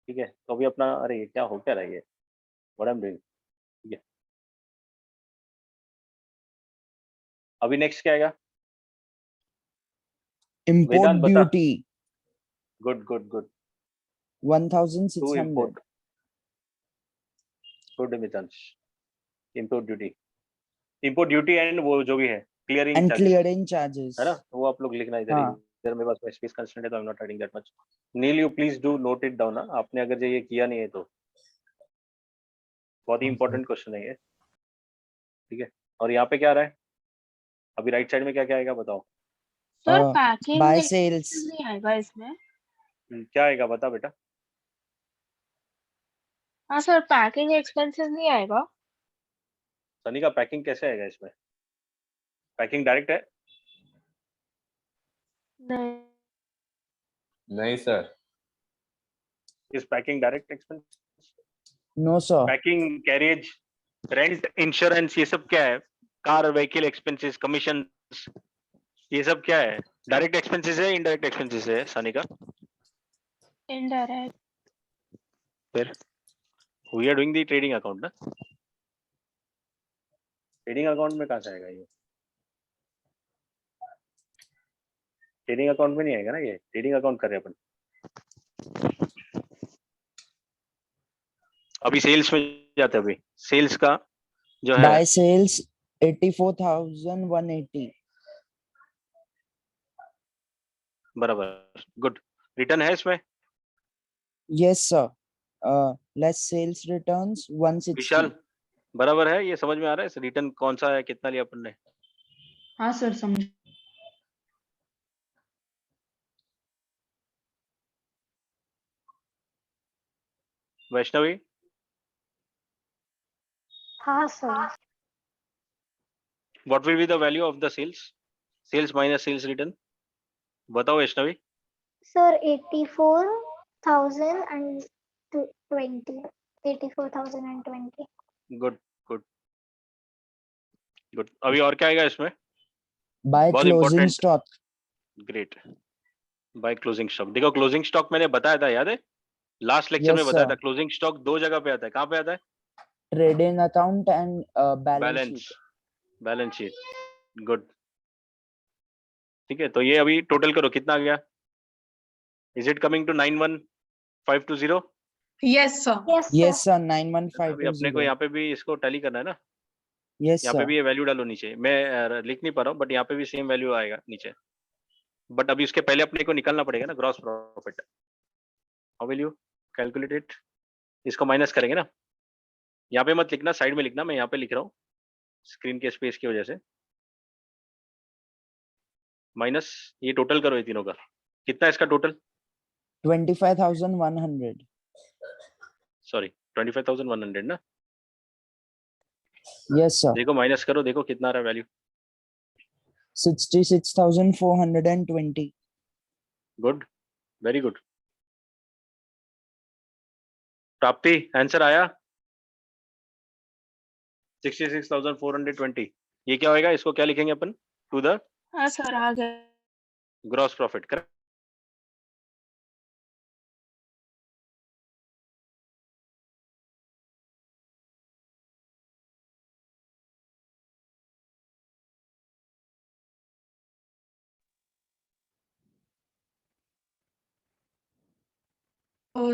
ठीक है, तो अभी अपना, अरे ये क्या हो क्या रहा है, ये व्हाट आई एम डूइंग. ठीक है, अभी नेक्स्ट क्या आएगा? Import वेदांत बता. duty good good good. To 1,600. Import. Good Mitansh. Import duty and वो जो भी है clearing And charges, clearing charges. है ना, वो आप लोग लिखना इधर. हाँ. इधर मेरे पास स्पेस कंस्ट्रेंट है, तो I am not writing that much. Neel you please do note it down. आपने अगर ये किया नहीं है तो बहुत ही हाँ, इंपॉर्टेंट क्वेश्चन है ये. ठीक है, और यहाँ पे क्या आ रहा है? अभी राइट साइड में क्या क्या आएगा बताओ। Sir Uh, packing buy expenses sales. नहीं आएगा इसमें? क्या आएगा बता बेटा। हाँ सर, पैकिंग एक्सपेंसेस नहीं आएगा? सनी का पैकिंग कैसे आएगा इसमें? पैकिंग डायरेक्ट है? नहीं नहीं sir, is packing direct expense? No, sir. Packing, carriage, rent, insurance, ये सब क्या है? कार व्हीकल एक्सपेंसेस, कमीशन, ये सब क्या है? डायरेक्ट एक्सपेंसेस है, इनडायरेक्ट एक्सपेंसेस है सनी का? इनडायरेक्ट। फिर we are doing the trading account ना, ट्रेडिंग अकाउंट में कहाँ से आएगा ये? ट्रेडिंग अकाउंट में नहीं आएगा ना ये, ट्रेडिंग अकाउंट कर रहे हैं अपन। अभी सेल्स में जाते हैं। अभी सेल्स का जो है Buy sales 84,180. बराबर, गुड। रिटर्न है इसमें? Yes, sir. Less sales returns 160. विशाल बराबर है, ये समझ में आ रहा है? रिटर्न कौन सा है, कितना लिया अपन ने? हाँ सर समझ। वैष्णवी हाँ sir. What will be the value of the sales? Sales minus sales return बताओ Vaishnavi. Sir 84,020. 84,020. Good good good. अभी और क्या आएगा इसमें? Buy बहुत closing important। stock. Great. By closing stock. देखो क्लोजिंग स्टॉक मैंने बताया था, याद है? लास्ट लेक्चर Yes, में बताया sir. था क्लोजिंग स्टॉक दो जगह पे आता है। कहाँ पे आता है? Trading account and balance balance, sheet. Balance sheet. Good, ठीक है। तो ये अभी टोटल करो, कितना आ गया? Is it coming to 91520? Yes, sir. Yes, Yes, sir. sir. अभी अपने को 91520. यहाँ पे भी इसको टैली करना है ना, Yes, यहाँ पे sir. भी ये वैल्यू डालो नीचे। मैं लिख नहीं पा रहा हूँ, बट यहाँ पे भी सेम वैल्यू आएगा नीचे। बट अभी उसके पहले अपने को निकालना पड़ेगा ना gross profit. How will you calculate it? इसको माइनस करेंगे ना, यहाँ पे मत लिखना, साइड में लिखना। मैं यहाँ पे लिख रहा हूँ स्क्रीन के स्पेस की वजह से। माइनस ये टोटल करो ये तीनों का, कितना है इसका टोटल? 25,100. सॉरी 25,100 ना। Yes, sir. देखो माइनस करो, देखो कितना आ रहा है वैल्यू। 66,420. Good, very good. प्राप्ति आंसर आया 66,420। ये क्या होएगा? इसको क्या लिखेंगे अपन? टू द हाँ सर आ गया। Gross profit, correct?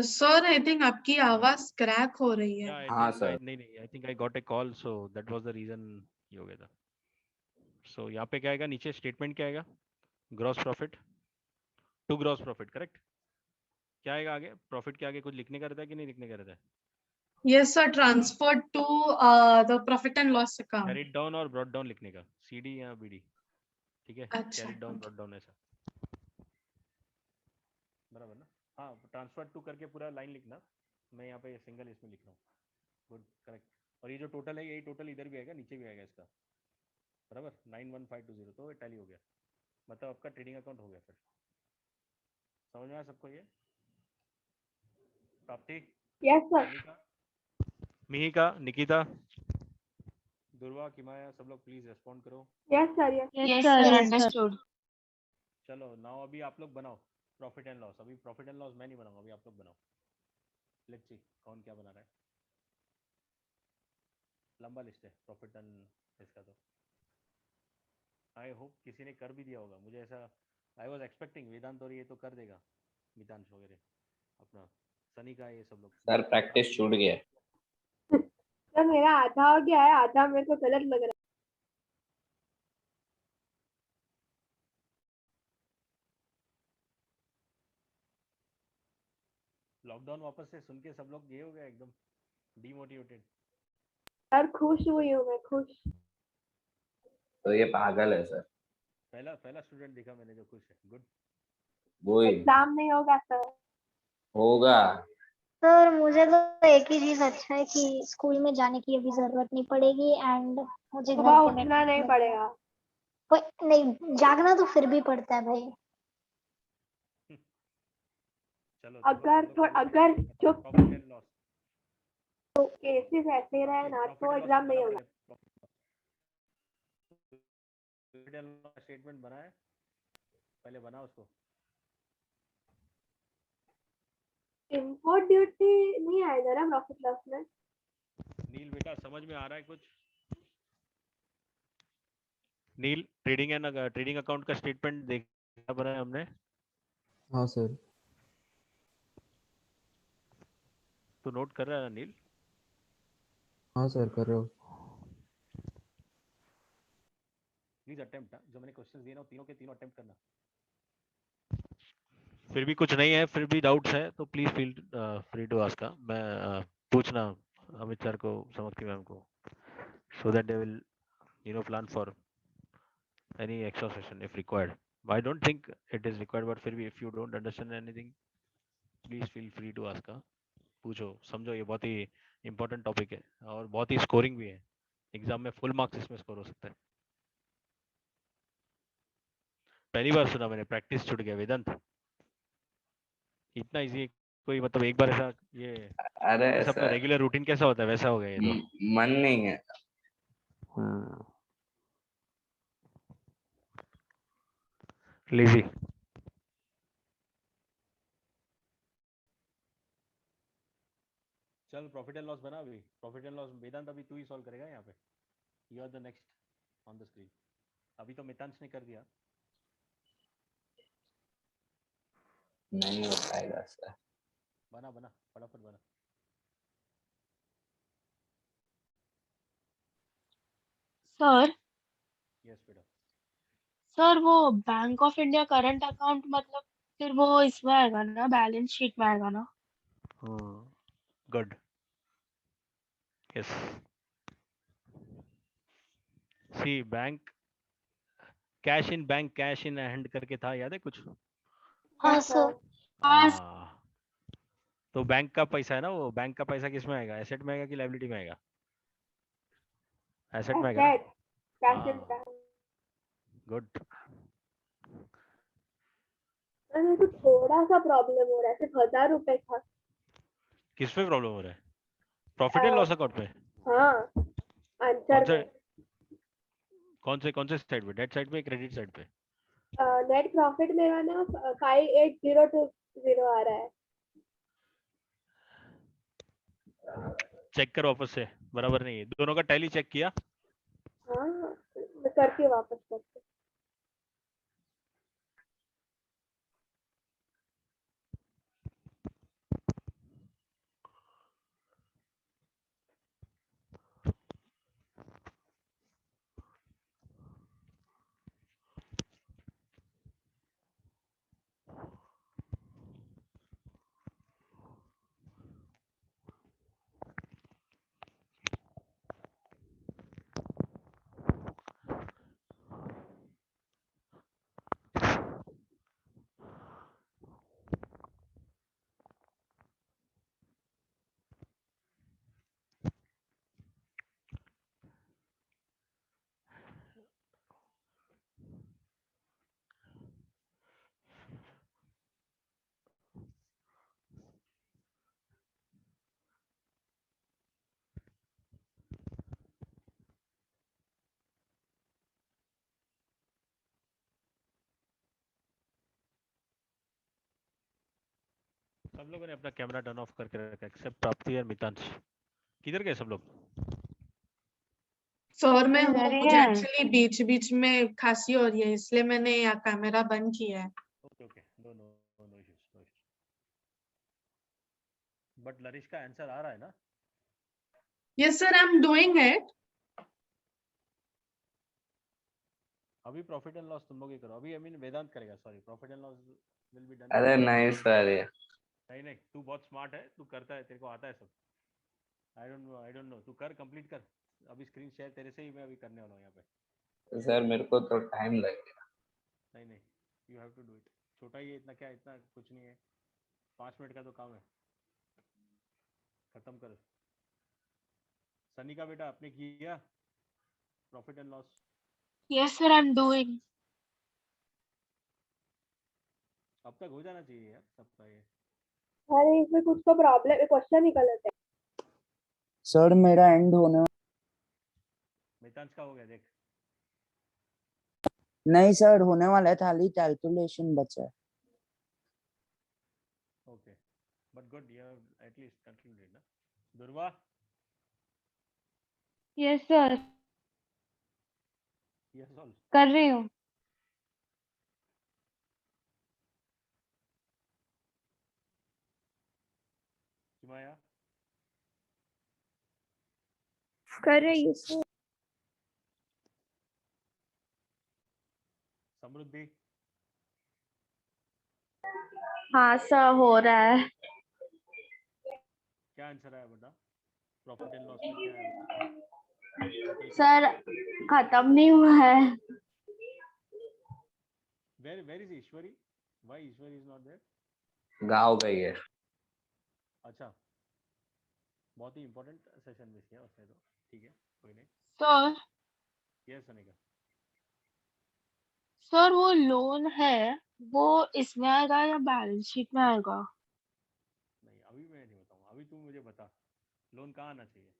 Sir, I think आपकी आवाज क्रैक हो रही है। हाँ सर। नहीं, I think I got a call, so that was the reason ये हो गया था। सो यहाँ पे क्या आएगा? नीचे स्टेटमेंट क्या आएगा? Gross profit to gross profit, correct? क्या आएगा आगे? प्रॉफिट के आगे कुछ लिखने का रहता है कि नहीं लिखने का रहता है? Yes, sir. Transferred to the profit and loss account. Carried down और ब्रॉट डाउन लिखने का, सीडी या बीडी, ठीक है? अच्छा, carried down okay. Brought down ऐसा, बराबर ना? हाँ, ट्रांसफर टू करके पूरा लाइन लिखना। मैं यहाँ पे सिंगल इसमें लिख रहा हूँ। Good, correct. और ये जो टोटल है यही टोटल इधर भी आएगा, नीचे भी आएगा इसका, बराबर 91520। तो टैली हो गया, मतलब आपका ट्रेडिंग अकाउंट हो गया। फिर समझ में आया सबको ये? प्राप्ति, यस सर। मिहिका, निकिता, दुर्वा, किमाया, सब लोग प्लीज रेस्पॉन्ड करो। Yes sir. Yes yes sir understood. चलो नाउ अभी आप लोग बनाओ प्रॉफिट एंड लॉस। अभी प्रॉफिट एंड लॉस मैं नहीं बनाऊंगा, अभी आप लोग बनाओ। लेट्स सी कौन क्या बना रहा है। लंबा लिस्ट है प्रॉफिट एंड इसका। तो आई होप किसी ने कर भी दिया होगा, मुझे ऐसा आई वाज एक्सपेक्टिंग वेदांत और ये तो कर देगा, मितांश वगैरह, अपना सनी का ये सब लोग। सर प्रैक्टिस छूट गया है। सर मेरा आधा हो गया है, आधा मेरे को गलत लग रहा लॉकडाउन वापस से सुन के सब लोग ये हो गया एकदम डीमोटिवेटेड। है। सर खुश हुई हूँ मैं, खुश। तो ये पागल है सर। पहला पहला स्टूडेंट देखा मैंने जो खुश है। गुड। वही एग्जाम नहीं होगा सर। होगा। सर मुझे तो एक ही चीज अच्छा है कि स्कूल में जाने की अभी जरूरत नहीं पड़ेगी एंड मुझे घर सुबह पे उठना नहीं पड़ेगा। नहीं, जागना तो फिर भी पड़ता है भाई। चलो अगर जो प्रॉफिट एंड लॉस केसेस ऐसे रहे ना तो एग्जाम नहीं होगा। प्रॉफिट एंड लॉस स्टेटमेंट बना है, पहले बना उसको। इम्पोर्ट ड्यूटी नहीं आएगा ना प्रॉफिट लॉस में? नील बेटा समझ में आ रहा है कुछ? नील, ट्रेडिंग अकाउंट का स्टेटमेंट देखा बना है हमने। हाँ सर। तो नोट कर रहा है ना नील? हाँ सर कर रहा हूँ। प्लीज अटेम्प्ट, जो मैंने क्वेश्चंस दिए ना तीनों के तीनों अटेम्प्ट करना। फिर भी कुछ नहीं है, फिर भी डाउट्स है तो please feel free to ask. मैं पूछना अमित सर को, समक्ति मैम को, so that they will plan for any extra session if required. I don't think it is required, but फिर भी if you don't understand anything please feel free to ask. पूछो, समझो, ये बहुत ही इंपॉर्टेंट टॉपिक है और बहुत ही स्कोरिंग भी है। एग्जाम में फुल मार्क्स इसमें स्कोर हो सकता है। पहली बार सुना मैंने, प्रैक्टिस छूट गया वेदांत। इतना इजी कोई, मतलब एक बार ऐसा ये अरे ऐसा अपना सर रेगुलर रूटीन कैसा होता है वैसा हो गया ये तो। मन नहीं है। लेजी। चल प्रॉफिट एंड लॉस बना। अभी प्रॉफिट एंड लॉस वेदांत अभी तू ही सॉल्व करेगा यहाँ पे। You are the next on the screen. अभी तो मितांश ने कर दिया। नहीं हो पाएगा सर। बना बना फटाफट बना। सर यस बेटा। सर वो bank of India current account मतलब फिर वो इसमें आएगा ना, बैलेंस शीट में आएगा ना? Good. Yes. See bank cash in bank, cash in hand करके था, याद है कुछ? हाँ सर। हाँ, तो बैंक का पैसा है ना, वो बैंक का पैसा किस में आएगा? एसेट में आएगा कि लायबिलिटी में आएगा? एसेट में आएगा ना। Asset, cash in bank. Good. मेरे को थोड़ा सा प्रॉब्लम हो रहा है, सिर्फ 1000 रुपए था। किस पे प्रॉब्लम हो रहा है? प्रॉफिट एंड लॉस अकाउंट में? हाँ, आंसर में। कौन से साइड पे? डेट साइड पे, क्रेडिट साइड पे? नेट प्रॉफिट मेरा ना 58020 आ रहा है। चेक कर वापस से, बराबर नहीं है। दोनों का टैली चेक किया? हाँ, मैं करती हूँ वापस करती हूँ। सब लोगों ने अपना कैमरा टर्न ऑफ करके रखा एक्सेप्ट प्राप्ति और मितांश। किधर गए सब लोग? सर मैं हूँ, इधर ही मुझे है। एक्चुअली बीच बीच में खांसी हो रही है इसलिए मैंने यहाँ कैमरा बंद किया है। Okay okay, no no no issues, no issues. But लरिश का आंसर आ रहा है ना? Yes sir, I am doing it. अभी प्रॉफिट एंड लॉस तुम लोग ही करो। अभी आई मीन वेदांत करेगा, sorry, profit and loss will be done. अरे नहीं सर ये नहीं, तू बहुत स्मार्ट है, तू करता है, तेरे को आता है सब। आई डोंट नो, तू कर, कंप्लीट कर। अभी स्क्रीन शेयर तेरे से ही मैं अभी करने वाला हूँ यहाँ पे। सर मेरे को तो टाइम लगेगा। नहीं नहीं, you have to do it. छोटा ही है, इतना क्या, इतना कुछ नहीं है, 5 मिनट का तो काम है, खत्म करो। सनी का बेटा आपने किया profit and loss? Yes, sir, I'm doing. अब तक हो जाना चाहिए यार सबका ये। अरे इसमें कुछ तो प्रॉब्लम, क्वेश्चन ही गलत है। सर मेरा एंड होने मितांश का हो गया देख। नहीं सर, होने वाला है, खाली कैलकुलेशन बचा है। Okay, but good, you have at least concluded ना। दुर्वा, यस सर, यस ऑल। कर रही हूँ। हिमाया, कर रही हूँ। समृद्धि, हाँ सर, हो रहा है। क्या आंसर आया बेटा? प्रॉफिट एंड लॉस में क्या है बेटा? टोटल सर खत्म नहीं हुआ है। Where is Ishwari? Why Ishwari is not there? गाँव गई है। अच्छा, बहुत ही इंपॉर्टेंट सेशन मिस किया उसने तो, ठीक है कोई नहीं। Sir, yes Anika. सर वो लोन है, वो इसमें आएगा या बैलेंस शीट में आएगा? नहीं अभी मैं नहीं बताऊंगा, अभी तू मुझे बता लोन कहाँ आना चाहिए।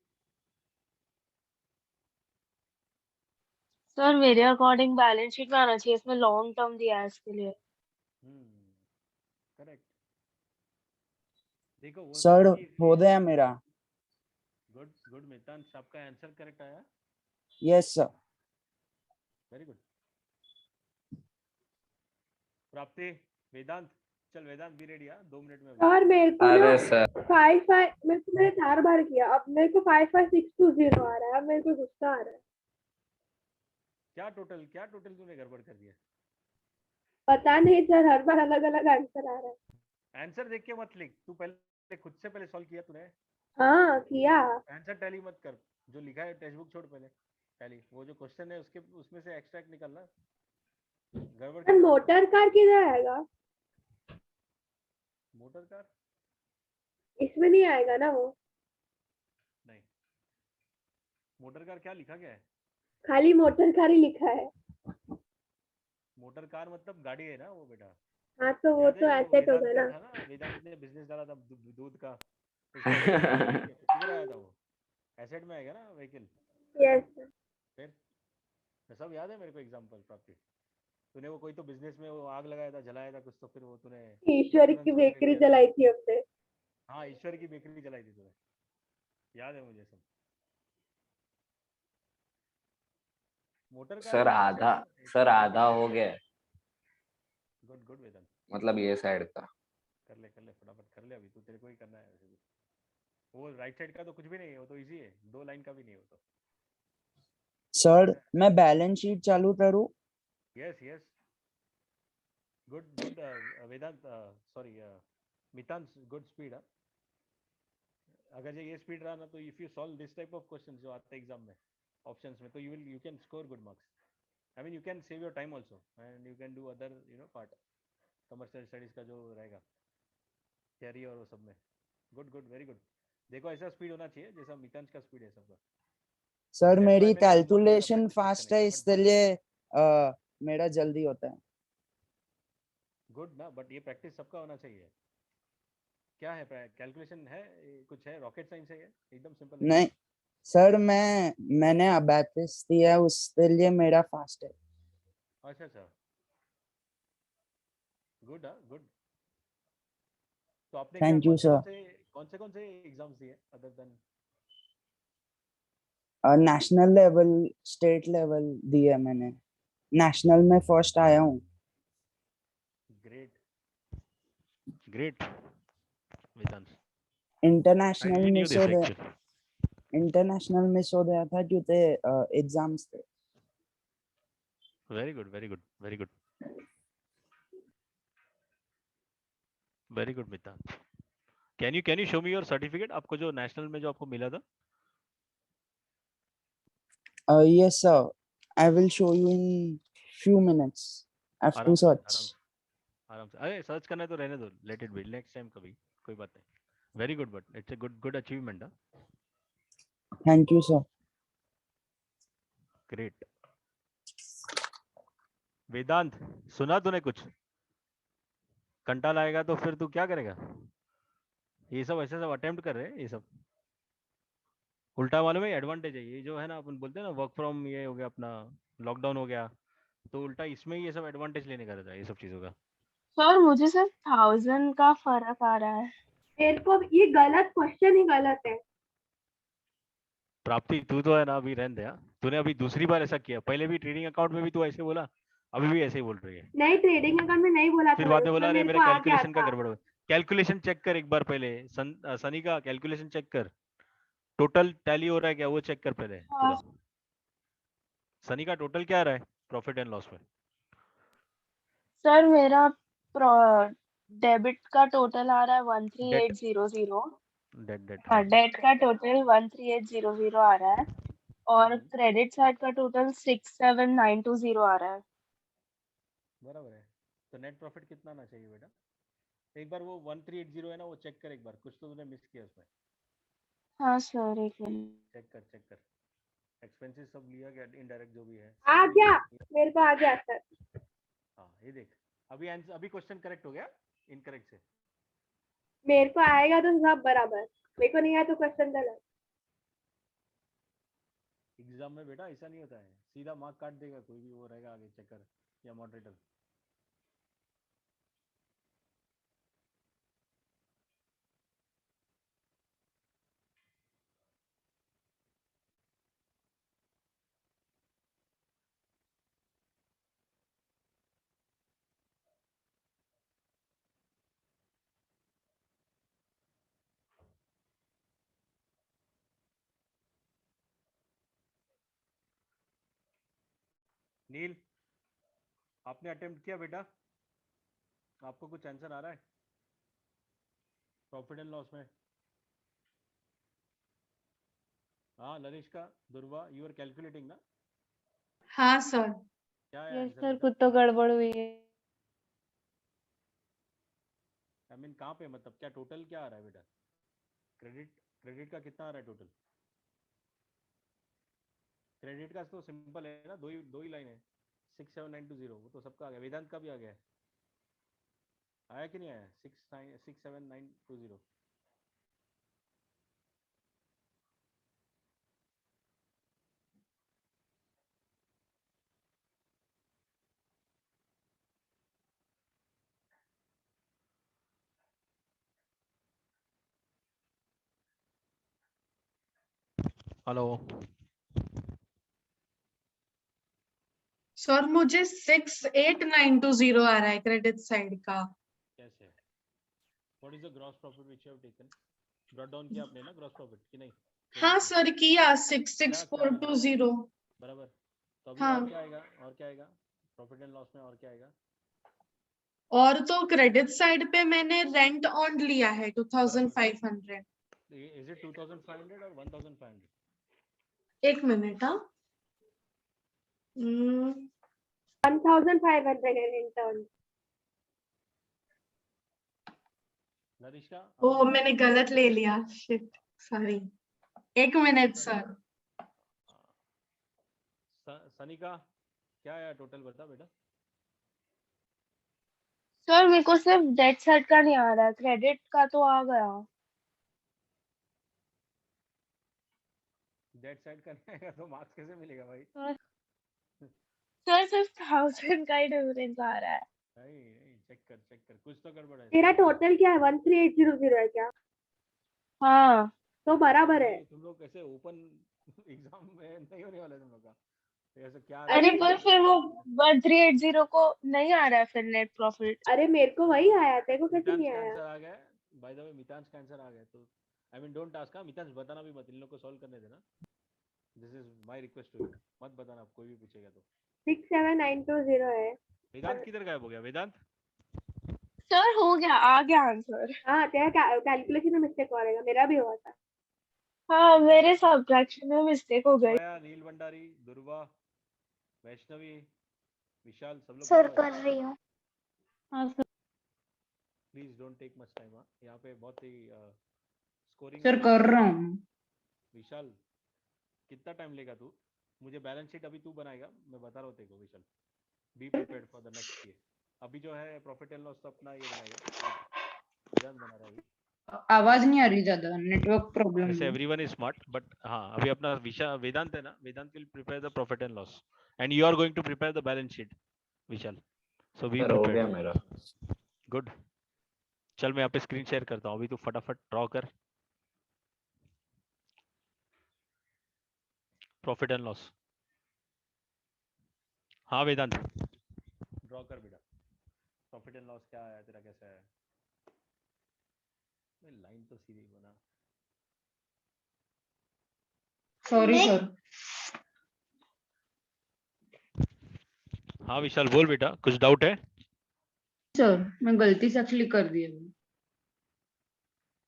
सर मेरे अकॉर्डिंग बैलेंस शीट में आना चाहिए, इसमें लॉन्ग टर्म दिया है इसके लिए। करेक्ट। देखो वो सर सब चीज हो गया मेरा। गुड गुड मितांश, आपका आंसर करेक्ट आया। Yes sir. Very good. प्राप्ति, वेदांत, चल वेदांत भी रेडी है 2 मिनट में। सर मेरे को ना अरे सर 5 मेरे को, मैंने 4 बार किया, अब मेरे को 55620 आ रहा है। अब मेरे को गुस्सा आ रहा है। क्या टोटल तूने गड़बड़ कर दिया? पता नहीं सर, हर बार अलग अलग आंसर आ रहा है। आंसर देख के मत लिख, तू पहले खुद से पहले सॉल्व किया तूने? हाँ किया। आंसर टैली मत कर, जो लिखा है टेक्स्ट बुक छोड़, पहले टैली वो जो क्वेश्चन है उसके उसमें से एक्सट्रैक्ट निकालना। गड़बड़ सर मोटर कार किधर आएगा? मोटर कार इसमें नहीं आएगा ना वो? नहीं, मोटर कार क्या लिखा गया है? खाली मोटर कार ही लिखा है। मोटर कार मतलब गाड़ी है ना वो बेटा। हाँ तो वो याद है तो जो एसेट वेदांत होगा का ना। था ना, वेदांत ने बिजनेस डाला था दूध का, उसका किधर आया था वो? एसेट में आएगा ना व्हीकल। यस। फिर सब याद है मेरे को एग्जांपल प्राप्ति। तूने वो कोई तो बिजनेस में वो आग लगाया था, जलाया था कुछ, तो फिर वो तूने ईश्वरी की insurance वगैरह बेकरी लिया था। जलाई थी हमने। हाँ ईश्वर की बेकरी जलाई थी तूने, याद है मुझे सब। मोटर कार सर में आधा, एक्चुअली सर आधा हो गया है, गुड गुड वेदांत, मतलब ये साइड का। कर ले फटाफट कर ले, अभी तो तेरे को ही करना है वैसे भी। वो राइट साइड का तो कुछ भी नहीं है, वो तो इजी है, 2 लाइन का भी नहीं है वो तो। सर मैं बैलेंस शीट चालू करूँ? यस यस, गुड गुड वेदांत, सॉरी मितांश, गुड स्पीड। अगर ये स्पीड रहा ना तो if you solve this type of questions जो आते हैं एग्जाम में ऑप्शंस में, तो you can score good marks. I mean you can save your time also and you can do other part, commercial studies का जो रहेगा थियरी और वो सब में। Good good very good. देखो ऐसा स्पीड होना चाहिए जैसा मितांश का स्पीड है सबका। सर That's why मेरी मैंने homework दिया था कैलकुलेशन practice फास्ट करने है, का, but इसलिए मेरा जल्दी होता है। गुड ना, बट ये प्रैक्टिस सबका होना चाहिए। क्या है कैलकुलेशन है, कुछ है रॉकेट साइंस है ये? एकदम सिंपल है। नहीं सर, मैंने अबैकस दिया है, उसके लिए मेरा फास्ट है। अच्छा अच्छा, गुड गुड। तो आपने क्या थैंक यू सर। कौन से एग्जाम्स दिए other than? National level, state level दिया मैंने। नेशनल में फर्स्ट आया हूँ। Great great Vedant, international I miss knew हो this गया, actually. इंटरनेशनल मिस हो गया था क्योंकि एग्जाम्स थे। Very good, very good, very good, very good Mitansh. Can you show me your certificate? आपको जो नेशनल में जो आपको मिला था? Yes sir, I will show you in few minutes. I have to आराम से search. आराम से अरे सर्च करना है तो रहने दो, let it be, next time कभी, कोई बात नहीं. Very good, but it's a good achievement. Thank you, sir. Great. Vedant, सुना तूने कुछ? कंटाल आएगा तो फिर तू क्या करेगा? ये सब ऐसे सब अटेम्प्ट कर रहे हैं, ये सब उल्टा मालूम है एडवांटेज है. ये जो है ना, अपन बोलते हैं ना वर्क फ्रॉम, ये हो गया अपना, लॉकडाउन हो गया, तो उल्टा इसमें ये सब एडवांटेज लेने का रहता है ये सब चीजों का. सर मुझे सिर्फ 1000 का फर्क आ रहा है. मेरे को ये गलत क्वेश्चन ही गलत है. प्राप्ति तू तो है ना, अभी रहने दे. हाँ? तूने अभी दूसरी बार ऐसा किया, पहले भी ट्रेडिंग अकाउंट में भी तू ऐसे बोला, अभी भी ऐसे ही बोल रही है. नहीं, ट्रेडिंग अकाउंट में नहीं बोला फिर था, बाद में उसमें बोला अरे मेरे मेरे को आ गया कैलकुलेशन का था. गड़बड़ हो. कैलकुलेशन चेक कर एक बार पहले. सनी का कैलकुलेशन चेक कर, टोटल टैली हो रहा है क्या वो चेक कर पहले. हाँ. पूरा सनी का टोटल क्या आ रहा है प्रॉफिट एंड लॉस में? सर मेरा डेबिट का टोटल आ रहा है 13800. डेट हाँ, डेट का टोटल 13800 आ रहा है और क्रेडिट साइड का टोटल 67920 आ रहा है. बराबर है. तो नेट प्रॉफिट कितना आना चाहिए बेटा? एक बार वो 1380 है ना, वो चेक कर एक बार, कुछ तो तूने मिस किया उसमें. हाँ सर, एक मिनट. चेक कर. एक्सपेंसेस सब लिया गया, इनडायरेक्ट जो भी है. आ गया, मेरे को आ गया सर. हाँ ये देख, अभी आंसर, अभी क्वेश्चन करेक्ट हो गया इनकरेक्ट से. मेरे को आएगा तो सब बराबर, मेरे को नहीं आया तो क्वेश्चन गलत. एग्जाम में बेटा ऐसा नहीं होता है, सीधा मार्क काट देगा कोई भी, वो रहेगा आगे चेकर या मॉडरेटर. नील, आपने अटेम्प्ट किया बेटा? आपको कुछ आंसर आ रहा है प्रॉफिट एंड लॉस में? हाँ लनिष्का, दुर्वा, यू आर कैलकुलेटिंग ना? हाँ सर. क्या है यस आंसर सर, बेटा? कुछ तो गड़बड़ हुई है. आई मीन कहाँ पे, मतलब क्या टोटल क्या आ रहा है बेटा? क्रेडिट का कितना आ रहा है टोटल? क्रेडिट का तो सिंपल है ना, दो ही लाइन है. 67920 वो तो सबका आ गया. वेदांत का भी आ गया है. आया कि नहीं आया? 67920. हेलो सर मुझे 68920 आ रहा है क्रेडिट साइड का. कैसे? What is the gross profit which you have taken? Brought down किया आपने ना ग्रॉस प्रॉफिट कि नहीं? हाँ सर किया 66420. बराबर. तो अभी हाँ. और क्या आएगा प्रॉफिट एंड लॉस में? और क्या आएगा? और तो क्रेडिट साइड पे मैंने रेंट ऑन लिया है 2500. इज इट 2500 और 1500? एक मिनट. हाँ 1500 है रिटर्न. लरिष्का, ओ मैंने गलत ले लिया, शिट सॉरी. एक मिनट सर. सनी का क्या आया टोटल, बता बेटा? सर मेरे को सिर्फ डेट साइड का नहीं आ रहा है, क्रेडिट का तो आ गया. डेट साइड का नहीं आएगा तो मार्क्स कैसे मिलेगा भाई? सर सिर्फ 1000 का ही डिफरेंस आ रहा है. चेक कर, कुछ तो गड़बड़ है. तेरा टोटल क्या है? 13800 है क्या? हाँ. तो बराबर है. तुम लोग कैसे ओपन एग्जाम में नहीं होने वाला तुम लोग का? ऐसा क्या? अरे पर फिर वो 1380 को नहीं आ रहा है फिर नेट प्रॉफिट. अरे मेरे को वही आया, तेरे को कैसे नहीं आया? आंसर आ गया. बाय द वे मितांश का आंसर आ गया. तो I mean don't ask. Mitansh बताना भी मत, इन लोग को सॉल्व करने देना. This is my request to you, मत बताना कोई भी पूछेगा तो. 67920 है. वेदांत किधर गायब हो गया? वेदांत सर हो गया, आ गया आंसर. हाँ, तेरा कैलकुलेशन में मिस्टेक हो रहेगा, मेरा भी हुआ था. हाँ मेरे सब्ट्रैक्शन में मिस्टेक हो गई. नील भंडारी, दुर्वा, वैष्णवी, विशाल, सब लोग सर बताओ कर रही हूँ। हाँ sir. Please don't take much time. यहाँ पे बहुत ही स्कोरिंग सर कर रहा हूँ। विशाल कितना टाइम लेगा तू? मुझे बैलेंस शीट अभी तू बनाएगा, मैं बता रहा हूँ तेरे को Vishal. Be prepared for the next year. अभी जो है प्रॉफिट एंड लॉस तो अपना ये बनाएगा, वेदांत बना रहा है अभी। आवाज नहीं आ रही ज्यादा, नेटवर्क प्रॉब्लम ऐसे है। एवरीवन इज स्मार्ट, बट हाँ अभी अपना विशा वेदांत है ना, Vedant will prepare the profit and loss and you are going to prepare the balance sheet Vishal. So be sir हो गया प्रिपेयर्ड। मेरा। गुड। चल मैं यहाँ पे स्क्रीन शेयर करता हूँ, अभी तू फटाफट ड्रॉ कर प्रॉफिट एंड लॉस। हाँ वेदांत ड्रॉ कर बेटा, प्रॉफिट एंड लॉस क्या है तेरा, कैसा है? लाइन तो सीधी बना। Sorry sir. हाँ विशाल बोल बेटा, कुछ डाउट है? सर मैं गलती से एक्चुअली कर दिया।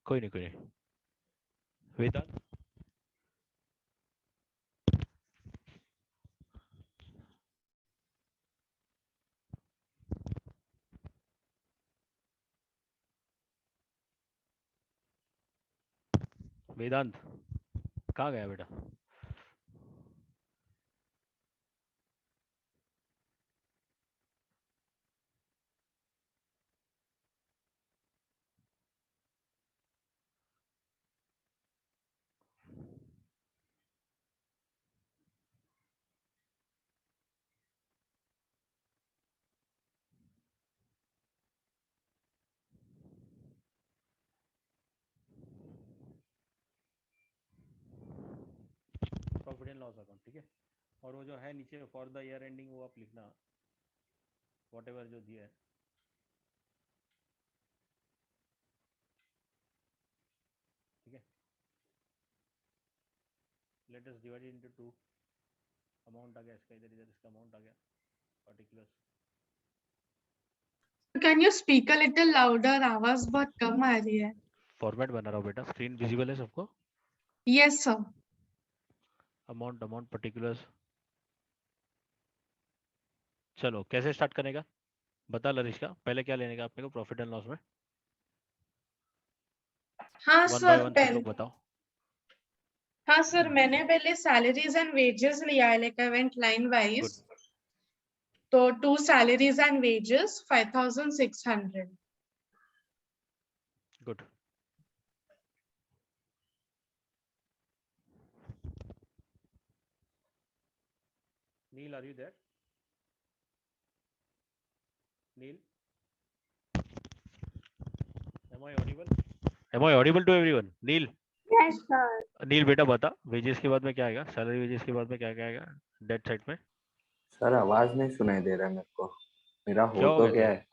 कोई नहीं, कोई नहीं। वेदांत वेदांत कहाँ गया बेटा? प्रॉफिट एंड लॉस अकाउंट, ठीक है। और वो जो है नीचे फॉर द ईयर एंडिंग, वो आप लिखना वॉट एवर जो दिया है, ठीक है। Let us divide into 2। Amount आ गया इसका, इधर इधर इसका अमाउंट आ गया particulars. Can you speak a little louder? आवाज बहुत कम आ रही है। फॉर्मेट बना रहा हूँ बेटा, स्क्रीन विजिबल है सबको? Yes sir. Amount amount particulars. चलो कैसे स्टार्ट करेगा बता लरिश्का, पहले क्या लेने का अपने को प्रॉफिट एंड लॉस में? हाँ वन बाय सर वन सब पहले। लोग बताओ। हाँ सर मैंने पहले सैलरीज एंड वेजेस लिया है, like I went line wise. Good. तो 2 salaries and wages 5,600. Good. Neel are you there? Neel, am I audible? Am I audible to everyone? Neel, yes sir. Neel बेटा बता, वेजेस के बाद में क्या आएगा? सैलरी वेजेस के बाद में क्या क्या आएगा डेट साइड में? सर आवाज नहीं सुनाई दे रहा मेरे को, मेरा क्या हो हो तो गया गया तेरा? है।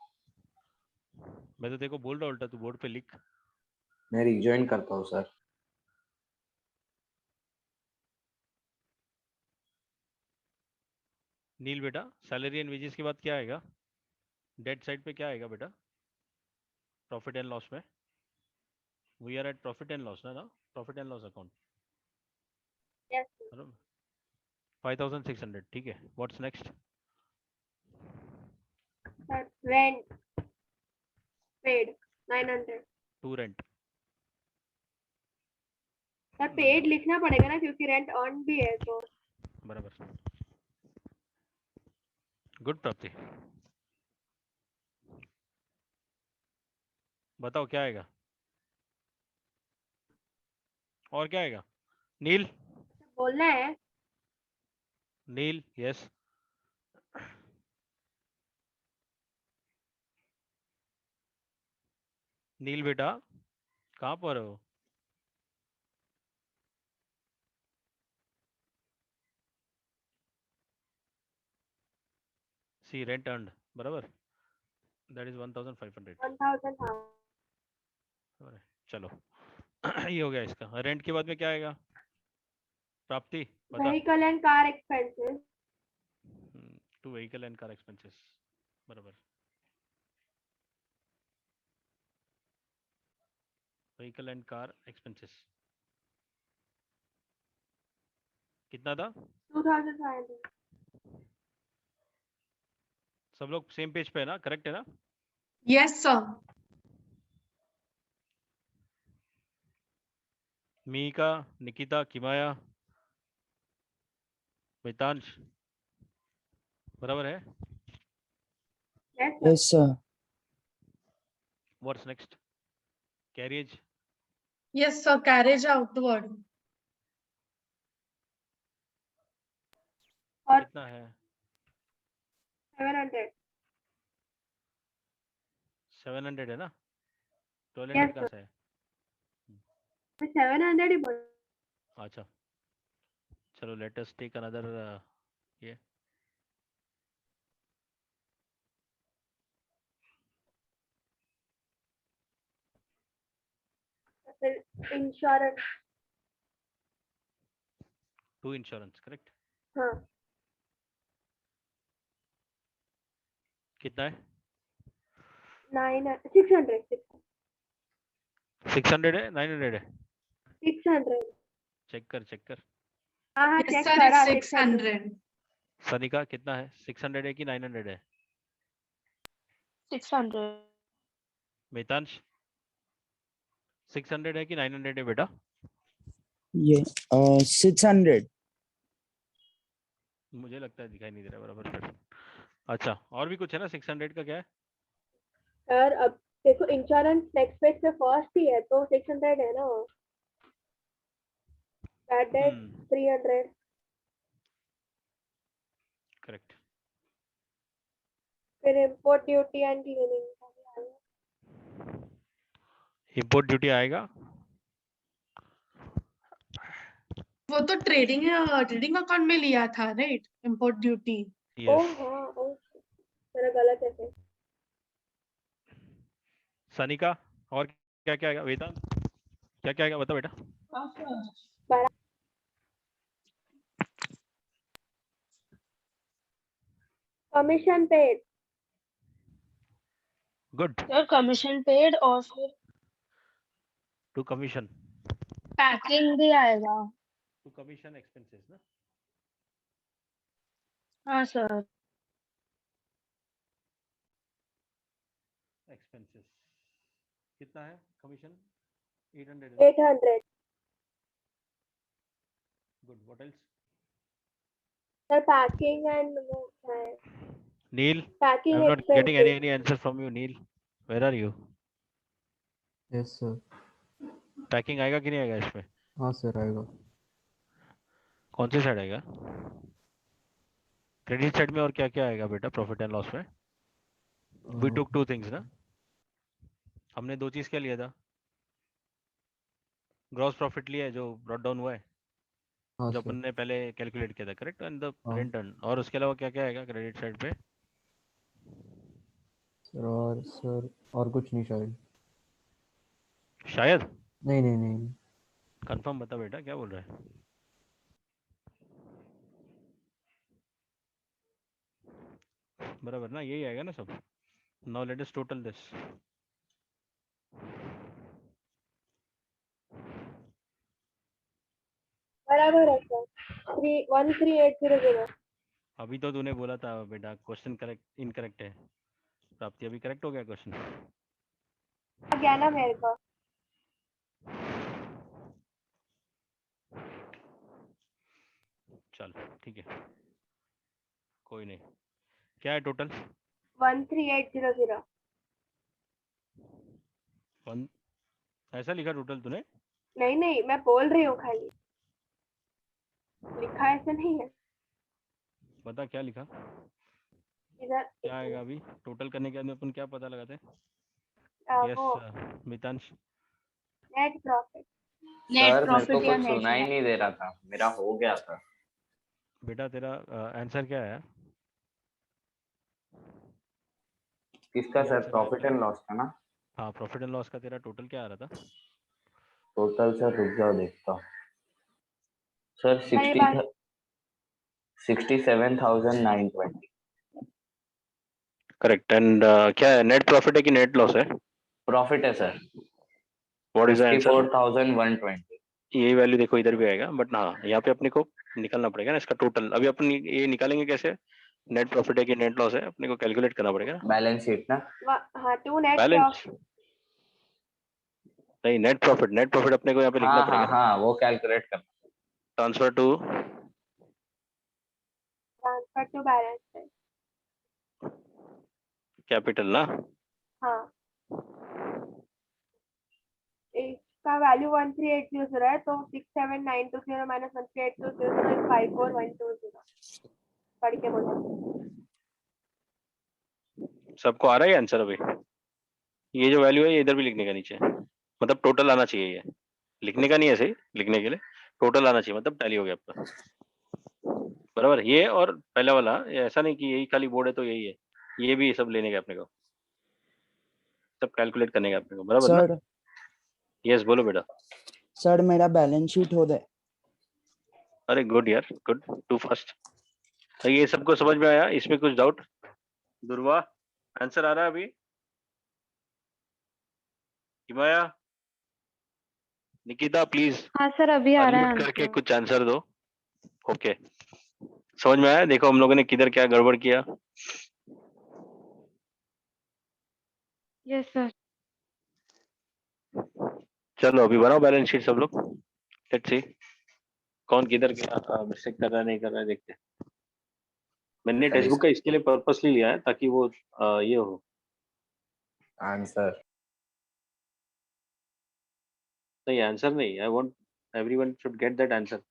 मैं तो तेरे को बोल रहा उल्टा, तू बोर्ड पे लिख। मैं रिज्वाइन करता हूँ सर। नील बेटा सैलरी एंड वेजेस के बाद क्या आएगा? डेट साइड पे क्या आएगा बेटा प्रॉफिट एंड लॉस में? We are at profit and loss ना, profit and loss account. Yes 5,600, ठीक है। What's next? Sir. Rent paid 900। To rent. Sir paid लिखना पड़ेगा ना, क्योंकि रेंट अर्न भी है तो। बराबर। गुड प्राप्ति। बताओ क्या आएगा और क्या आएगा? नील, बोलना है। नील यस। नील बेटा कहाँ पर हो? सी रेंट अर्नड, बराबर, दैट इज 1,500। 1000। हाँ चलो ये हो गया इसका। रेंट के बाद में क्या आएगा प्राप्ति बता? Vehicle and car expenses. To vehicle and car expenses, बराबर। व्हीकल एंड कार एक्सपेंसेस कितना था? 2500। सब लोग सेम पेज पे है ना, करेक्ट है ना? Yes sir. मीका, निकिता, किमाया, मितांश, बराबर है? Yes, sir. Yes, sir. What's next? Carriage yes sir, carriage outward. और कितना है? 700. 700 है ना? 1200 Yes, कहाँ sir. से है? मैं 700 ही बोल। अच्छा, चलो लेट अस टेक अनदर ये फिर इंश्योरेंस। To insurance, correct? हाँ, कितना है? 600. 600 है, 900 है? 600. चेक कर। हाँ, यस चेक सर, करा। 600। सनिका कितना है? 600 है कि 900 है? 600. मितांश 600 है कि 900 है बेटा? ये 600. मुझे लगता है दिखाई नहीं दे रहा बराबर फिर। अच्छा, और भी कुछ है ना? 600 का क्या है? सर अब देखो, इंश्योरेंस नेक्स्ट पेज पे फर्स्ट ही है तो 600 है ना। Bad debt 300. करेक्ट। फिर import duty and cleaning. Import duty आएगा? वो तो ट्रेडिंग अकाउंट में लिया था, right? Import duty. Oh yes. हाँ, ओह मेरा गलत है फिर। सनिका और क्या क्या आएगा? वेदांत क्या क्या आएगा, बता बेटा। Commission paid. Good. Sir commission paid और फिर टू कमीशन। पैकिंग भी आएगा। टू कमीशन एक्सपेंसेस ना? हाँ सर। एक्सपेंसेस कितना है? कमीशन 800 है। 800. Good. What else? Sir packing and वो है। Neel, I packing am not getting expenses. any answer from you. Neel, where are you? Yes sir. Packing आएगा कि नहीं आएगा इसमें? हाँ सर आएगा। कौन सी साइड आएगा? क्रेडिट साइड में और क्या क्या आएगा बेटा प्रॉफिट एंड लॉस में? वी टुक टू थिंग्स ना, हमने दो चीज क्या लिया था? ग्रॉस प्रॉफिट लिया है जो ब्रॉट डाउन हुआ है, हाँ जो सर। अपन ने पहले कैलकुलेट किया था, करेक्ट? एंड द हाँ रिटर्न। और उसके अलावा क्या क्या आएगा क्रेडिट साइड पे? सर और कुछ नहीं शायद। शायद? नहीं। कंफर्म बता बेटा, क्या बोल रहा है? बराबर ना, यही आएगा ना सब? Now let us total this. बराबर है सर। 13800. अभी तो तूने बोला था बेटा क्वेश्चन करेक्ट इनकरेक्ट है। प्राप्ति अभी करेक्ट हो गया क्वेश्चन? आ गया ना मेरे को। चल ठीक है, कोई नहीं। क्या है टोटल? 13800. ऐसा लिखा टोटल तूने? नहीं, मैं बोल रही हूँ खाली, लिखा ऐसा नहीं है बता क्या लिखा, इधर। क्या आएगा अभी टोटल करने के बाद में अपन क्या पता लगाते हैं? वो yes Mitansh. Net profit. Net sir मेरे को प्रॉफिट या कुछ नेट सुना ही लॉस। नहीं दे रहा था, मेरा हो गया था। बेटा तेरा आंसर क्या है? किसका ये सर? आंसर प्रॉफिट क्या? एंड लॉस का ना? हाँ, प्रॉफिट एंड लॉस का तेरा टोटल क्या आ रहा था? टोटल सर रुक जाओ देखता हूँ। सर सही बात। 67,920। करेक्ट। एंड क्या है, नेट प्रॉफिट है कि नेट लॉस है? प्रॉफिट है sir. What is the answer? 54,120। ये वैल्यू देखो इधर भी आएगा, बट हाँ यहाँ पे अपने को निकालना पड़ेगा ना इसका टोटल। अभी अपन ये निकालेंगे कैसे? नेट प्रॉफिट है कि नेट लॉस है अपने को कैलकुलेट करना पड़ेगा ना। बैलेंस शीट ना। हाँ टू नेट बैलेंस नहीं, नेट प्रॉफिट अपने को यहाँ पे लिखना हाँ पड़ेगा हाँ ना। हाँ, वो कैलकुलेट करना। Transfer to transfer to balance sheet. Capital ना। हाँ इसका वैल्यू 1380 है तो 67920 माइनस 1380 इज 54120 पढ़ के बोला। सबको आ रहा है आंसर अभी? ये जो वैल्यू है ये इधर भी लिखने का नीचे, मतलब टोटल आना चाहिए, ये लिखने का नहीं है, सही लिखने के लिए टोटल आना चाहिए, मतलब टैली हो गया आपका बराबर। ये और पहला वाला ऐसा नहीं कि यही खाली बोर्ड है तो यही है, ये भी सब लेने का अपने को, सब कैलकुलेट करने का अपने को बराबर ना। सर यस बोलो बेटा। सर मेरा बैलेंस शीट हो गया। अरे गुड यार, गुड, टू फास्ट। तो ये सबको समझ में आया? इसमें कुछ डाउट? दुर्वा आंसर आ रहा है अभी? हिमाया, निकिता प्लीज हाँ सर अभी आ रहा है अनम्यूट करके आंसर। कुछ आंसर दो। ओके समझ में आया? देखो हम लोगों ने किधर क्या गड़बड़ किया। Yes sir. चलो अभी बनाओ बैलेंस शीट सब लोग, लेट्स सी कौन किधर क्या मिस्टेक कर रहा है नहीं कर रहा है, देखते हैं। मैंने टेक्स्ट बुक का इसके लिए पर्पसली लिया है ताकि वो ये हो आंसर। नहीं, आंसर नहीं, I want everyone should get that answer.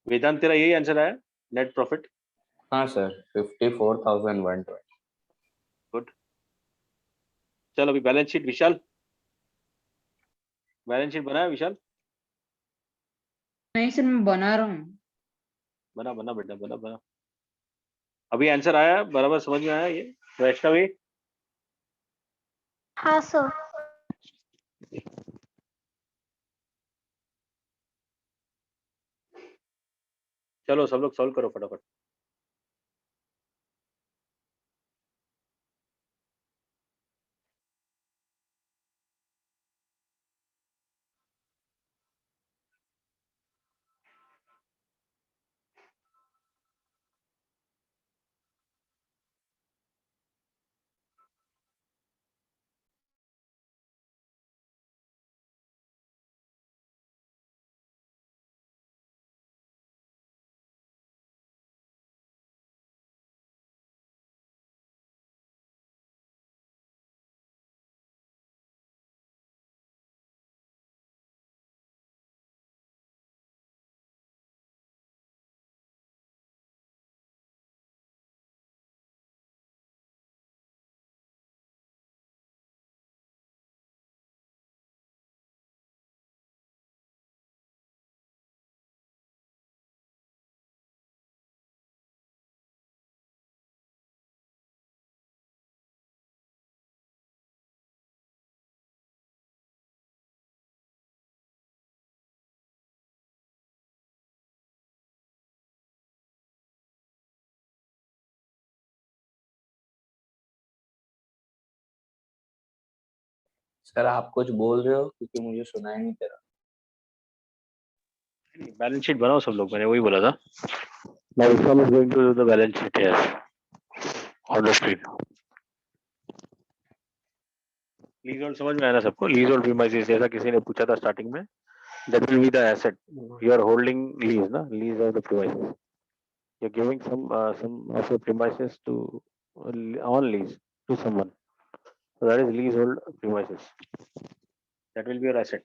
Vedant तेरा यही आंसर आया, नेट प्रॉफिट? हाँ सर 54,120। गुड। चलो अभी balance sheet, Vishal balance sheet बनाया विशाल? नहीं सर मैं बना रहा हूँ। बना बना बेटा बना बना। अभी आंसर आया बराबर, समझ में आया ये वैष्णवी? हाँ सर। चलो सब लोग सॉल्व करो फटाफट। सर आप कुछ बोल रहे हो क्योंकि मुझे सुनाई नहीं दे रहा। बैलेंस शीट बनाओ सब लोग, मैंने वही बोला था। Now Vishal is going to do the balance sheet here on the screen. Lease hold समझ में आया ना सबको? लीज होल्ड प्रीमाइसेस जैसा किसी ने पूछा था स्टार्टिंग में, that will be the asset you are holding lease ना, lease of the premises. You're giving some of your premises to on lease to someone. So that is leasehold premises. That will be your asset.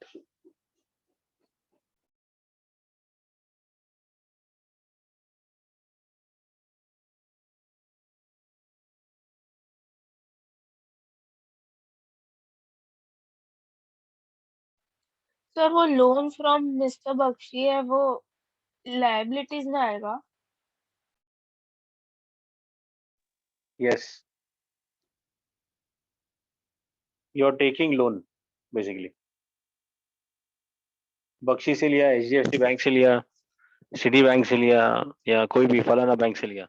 Sir वो लोन फ्रॉम मिस्टर बख्शी है, वो लायबिलिटीज में आएगा? Yes. You are taking loan basically. Bakshi से लिया, HDFC बैंक से लिया, सिटी बैंक से लिया, या कोई भी फलाना बैंक से लिया,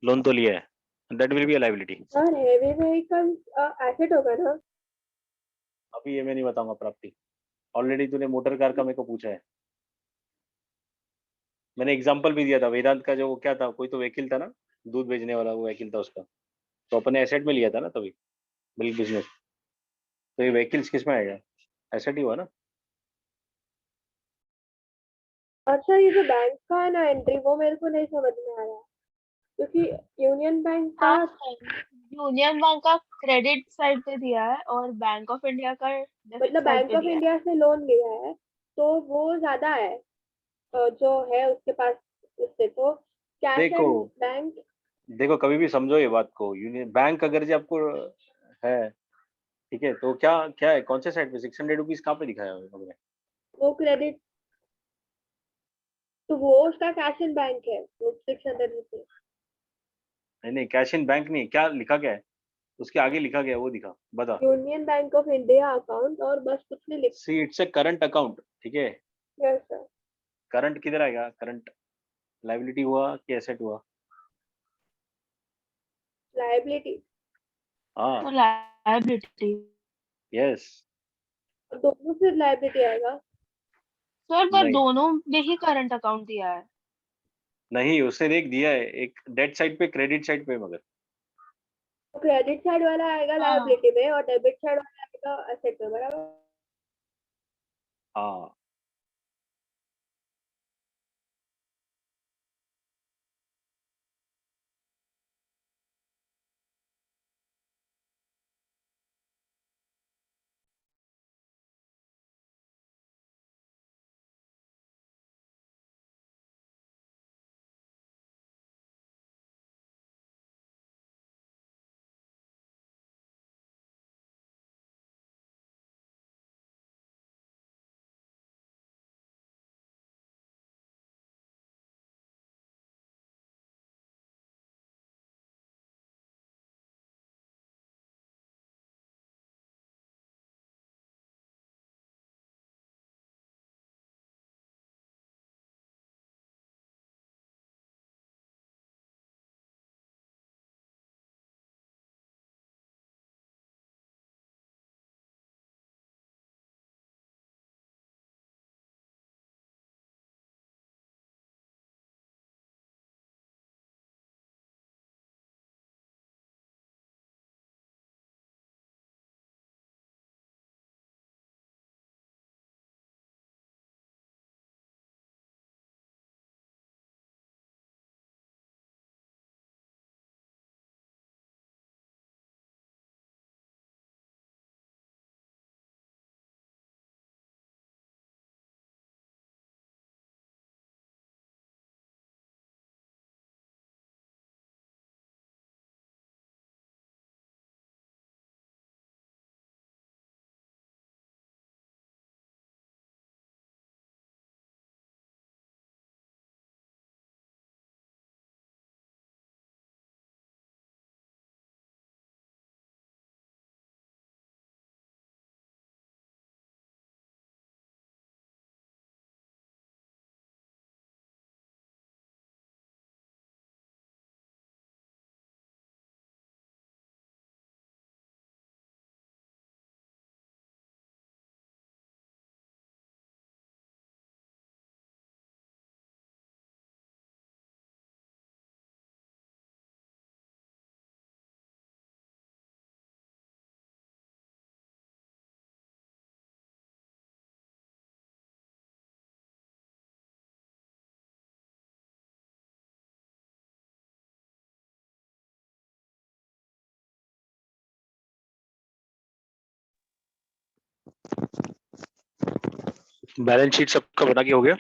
लोन तो लिया है, that will be a liability. Sir heavy vehicle asset होगा ना? अभी ये मैं नहीं बताऊंगा प्राप्ति, ऑलरेडी तूने मोटर कार का मेरे को पूछा है। मैंने एग्जांपल भी दिया था वेदांत का, जो वो क्या था, कोई तो वकील था ना, दूध बेचने वाला वो वकील था उसका, तो अपने एसेट में लिया था ना तभी, मिल्क बिजनेस। तो ये व्हीकल्स किस में आएगा, एसेट ही हुआ ना। अच्छा, ये जो बैंक का है ना एंट्री, वो मेरे को नहीं समझ में आया, क्योंकि यूनियन बैंक का हाँ यूनियन बैंक का क्रेडिट साइड पे दिया है और बैंक ऑफ इंडिया का डेबिट मतलब साइड बैंक पे ऑफ दिया है। इंडिया से लोन लिया है तो वो ज्यादा है जो है उसके पास उससे, तो कैश देखो एंड बैंक। देखो कभी भी समझो ये बात को, यूनियन बैंक अगर जो आपको है, ठीक है, तो क्या क्या है, कौन से साइड पे 600 रुपीज कहाँ पे दिखाया है हमने। वो क्रेडिट, तो वो उसका कैश एंड बैंक है, वो 600 रुपीज। नहीं नहीं, कैश इन बैंक नहीं, क्या लिखा क्या है उसके आगे, लिखा गया है, वो दिखा, बता। Union bank of India account, और बस कुछ नहीं लिखा। See it's a current account, ठीक है। Yes sir. करंट किधर आएगा, करंट लाइबिलिटी हुआ कि एसेट हुआ। लायबिलिटी, तो हाँ लायबिलिटी यस। दोनों से लायबिलिटी आएगा। सर पर नहीं दोनों में ही करंट अकाउंट दिया है। नहीं, उसने देख दिया है, एक डेट साइड पे क्रेडिट साइड पे, मगर तो क्रेडिट साइड वाला आएगा हाँ लायबिलिटी में और डेबिट साइड वाला आएगा एसेट में, बराबर। हाँ। बैलेंस शीट सबका बना के हो गया।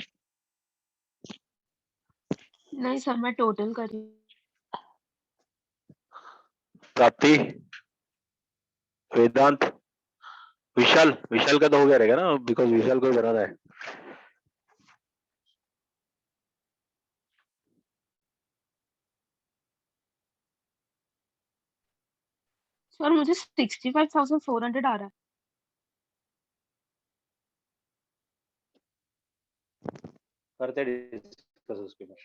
नहीं सर मैं टोटल कर रही हूँ। प्राप्ति, वेदांत, विशाल, विशाल का तो हो गया रहेगा ना, बिकॉज विशाल को ही बनाना है। सर मुझे 65,400 आ रहा है। करते डिस्कस उसके बाद।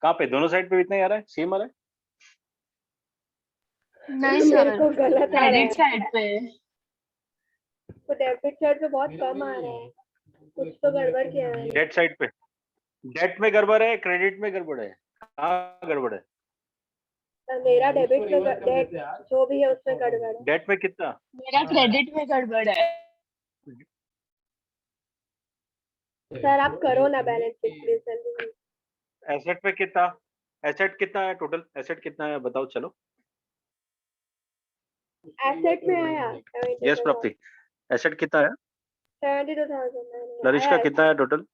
कहाँ पे, दोनों साइड पे इतना ही आ रहा है, सेम आ रहा है। नहीं मेरे सर को गलत आ रहा क्रेडिट है। साइड पे तो डेबिट साइड पे बहुत कम आ रहे हैं, कुछ तो गड़बड़ किया है। डेट साइड पे, डेट में गड़बड़ है, क्रेडिट में गड़बड़ है, कहाँ गड़बड़ है? मेरा डेबिट में डेट जो भी है उसमें गड़बड़ है। डेट में कितना? मेरा क्रेडिट में गड़बड़ है। सर आप करो ना बैलेंस शीट प्लीज जल्दी। एसेट पे कितना, एसेट कितना है टोटल, एसेट कितना है बताओ चलो। एसेट में आया यस प्राप्ति, एसेट कितना है? 72,000 लरिश्का कितना है टोटल?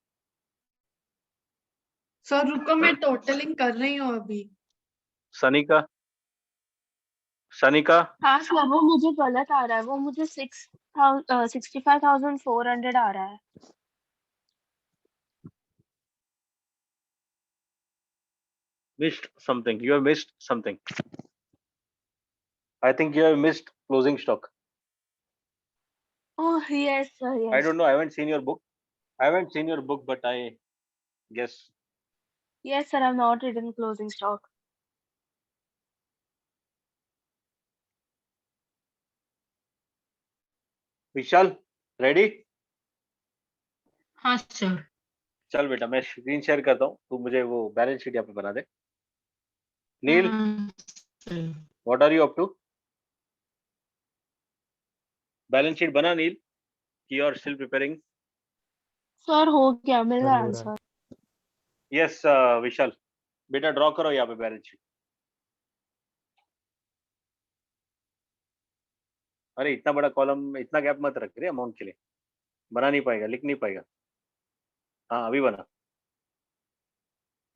सर रुको मैं टोटलिंग कर रही हूँ अभी। सनिका, सनिका हाँ सर वो मुझे गलत आ रहा है, वो मुझे 65,400 आ रहा है। missed something, you have missed something. I think you have missed closing stock. Oh yes sir, yes. I don't know, I haven't seen your book. I haven't seen your book, but I guess. Yes sir, I've not written closing stock. Vishal ready? हाँ सर। चल बेटा मैं स्क्रीन शेयर करता हूँ, तू मुझे वो बैलेंस शीट यहाँ पे बना दे। Neel, what are you up to? Balance sheet बना नील, कि you are still preparing? Sir हो गया, मिल रहा हो रहा है। आंसर। यस विशाल, बेटा ड्रॉ करो यहाँ पे बैलेंस शीट। अरे इतना बड़ा कॉलम, इतना गैप मत रख रे अमाउंट के लिए, बना नहीं पाएगा, लिख नहीं पाएगा। हाँ अभी बना,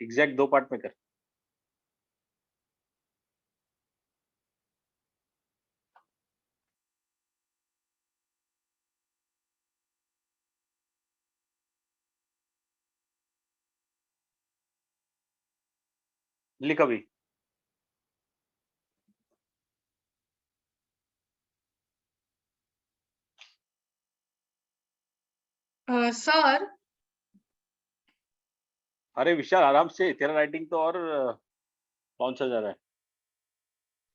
एग्जैक्ट 2 पार्ट में कर। लिख अभी। सर अरे विशाल आराम से, तेरा राइटिंग तो और कौन सा जा रहा है,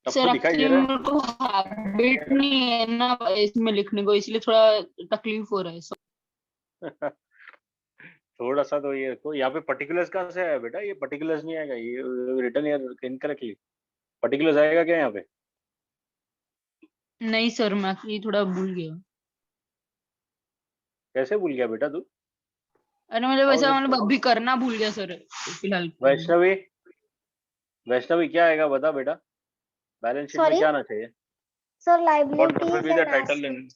सर सबको दिखाई दे एक्चुअली रहा है। मेरे को हैबिट नहीं है ना इसमें लिखने को, इसलिए थोड़ा तकलीफ हो रहा है सर। थोड़ा सा तो ये तो यहाँ पे पर्टिकुलर्स कहाँ से आया बेटा, ये पर्टिकुलर्स नहीं आएगा, ये रिटर्न यार इनकरेक्टली। पर्टिकुलर्स आएगा क्या यहाँ पे? नहीं सर मैं एक्चुअली थोड़ा भूल गया। कैसे भूल गया बेटा तू? अरे मतलब How वैसा is it मतलब possible? अभी करना भूल गया सर फिलहाल। वैष्णवी, वैष्णवी क्या आएगा बता बेटा, बैलेंस शीट में Sorry? क्या आना चाहिए? So What will liabilities be the and title in? assets.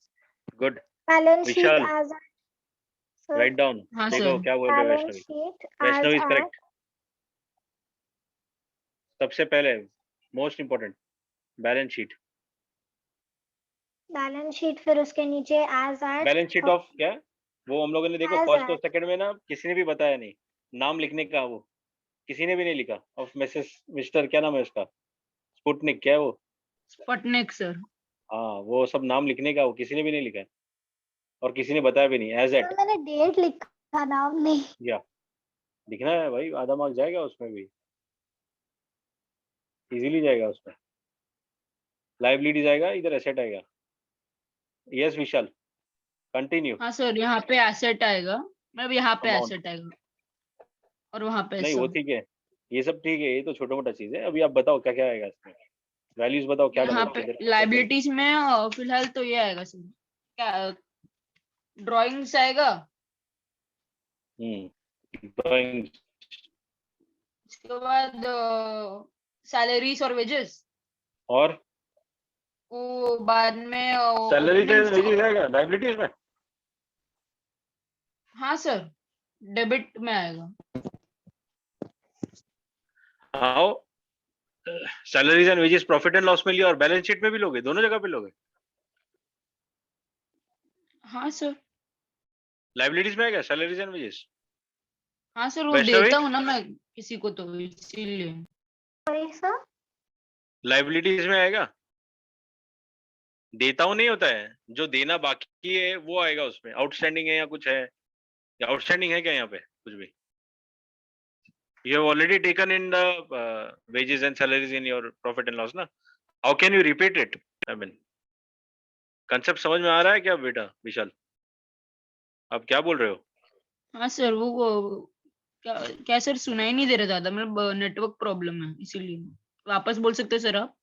Good. Balance sheet Vishal, as a sir, write down. हाँ देखो सर। क्या बोल रहे हैं balance Vaishnavi. sheet as Vaishnavi is at correct. सबसे पहले most important balance sheet. balance sheet, फिर उसके नीचे as at balance sheet of क्या है? वो हम लोगों ने देखो As फर्स्ट और at. सेकंड में ना किसी ने भी बताया नहीं नाम लिखने का, वो किसी ने भी नहीं लिखा। ऑफ मिसेस मिस्टर क्या नाम है उसका, स्पुटनिक क्या है वो? Sputnik sir. हाँ वो सब नाम लिखने का, वो किसी ने भी नहीं लिखा है और किसी ने बताया भी नहीं। एज एट तो मैंने डेट लिखा, नाम नहीं। या लिखना है भाई, आधा मार्क जाएगा उसमें भी, इजीली जाएगा उसमें। लाइबिलिटी जाएगा, इधर एसेट आएगा। यस विशाल कंटिन्यू। हाँ सर यहाँ पे एसेट आएगा, मतलब यहाँ पे Amount. एसेट आएगा और वहाँ पे नहीं वो सब। ठीक है, ये सब ठीक है, ये तो छोटा मोटा चीज है। अभी आप बताओ क्या क्या आएगा इसमें, वैल्यूज बताओ क्या यहाँ डालोगे पे इधर? लाइबिलिटीज में फिलहाल तो ये आएगा सर, क्या ड्राइंग्स आएगा, ड्राइंग, उसके बाद सैलरीज और वेजेस, और वो बाद में सैलरी opening stock। आएगा लाइबिलिटीज में। हाँ सर डेबिट में आएगा। हाँ salaries and wages profit and loss में लिया और बैलेंस शीट में भी लोगे, दोनों जगह पे लोगे। हाँ सर। लाइबिलिटीज में आएगा सैलरीज एंड वेजेस। हाँ सर वो वैष्णवी? देता हूँ ना मैं किसी को तो इसीलिए। Sorry sir. लाइबिलिटीज में आएगा, देता हूँ नहीं होता है, जो देना बाकी है वो आएगा उसमें। आउटस्टैंडिंग है या कुछ है, या आउटस्टैंडिंग है क्या यहाँ पे कुछ भी? You have already taken in the wages and salaries in your profit and loss, na? How can you repeat it? I mean, concept समझ में आ रहा है क्या बेटा विशाल? आप क्या बोल रहे हो? हाँ सर, वो क्या क्या सर, सुनाई नहीं दे रहा ज्यादा, मतलब नेटवर्क प्रॉब्लम है इसीलिए। वापस बोल सकते हो सर आप?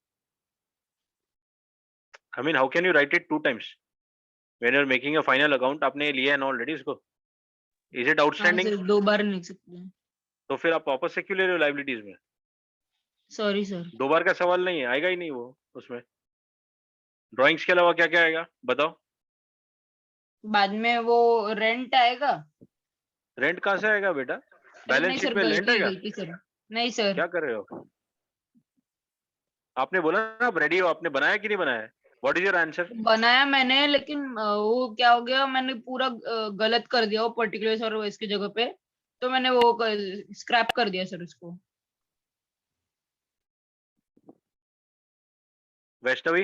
I mean, how can you write it 2 times when you're making a final account? आपने लिया है ना ऑलरेडी उसको? Is it हाँ outstanding? सर, 2 बार नहीं लिख सकते हैं। तो फिर आप वापस से क्यों ले रहे हो लाइबिलिटीज में? Sorry sir. 2 बार का सवाल नहीं है, आएगा ही नहीं वो उसमें। ड्राइंग्स के अलावा क्या-क्या आएगा? बताओ। बाद में वो रेंट आएगा। रेंट कहाँ से आएगा बेटा? नहीं बैलेंस शीट सर, में रेंट आएगा? गलती सर। नहीं सर। क्या कर रहे हो? आपने बोला ना आप रेडी हो, आपने बनाया कि नहीं बनाया? What is your answer? बनाया मैंने, लेकिन वो क्या हो गया, मैंने पूरा गलत कर दिया वो पर्टिकुलर और इसकी जगह पे, तो मैंने वो स्क्रैप कर दिया सर उसको। वैष्णवी?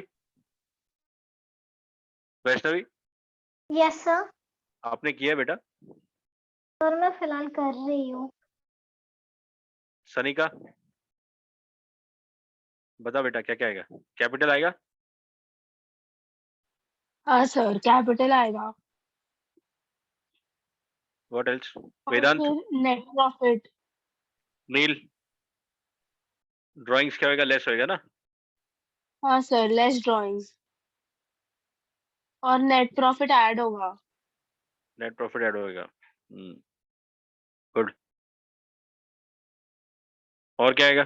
Vaishnavi, yes sir. आपने किया बेटा? सर मैं फिलहाल कर रही हूँ। सनिका? बता बेटा क्या-क्या आएगा? कैपिटल आएगा? हाँ सर, कैपिटल आएगा। What else? और वेदांत? फिर नेट प्रॉफिट। नील? ड्राइंग्स क्या होएगा? लेस होएगा ना? हाँ सर, लेस ड्राइंग्स। और नेट प्रॉफिट ऐड होगा। नेट प्रॉफिट ऐड होएगा। गुड। और क्या आएगा?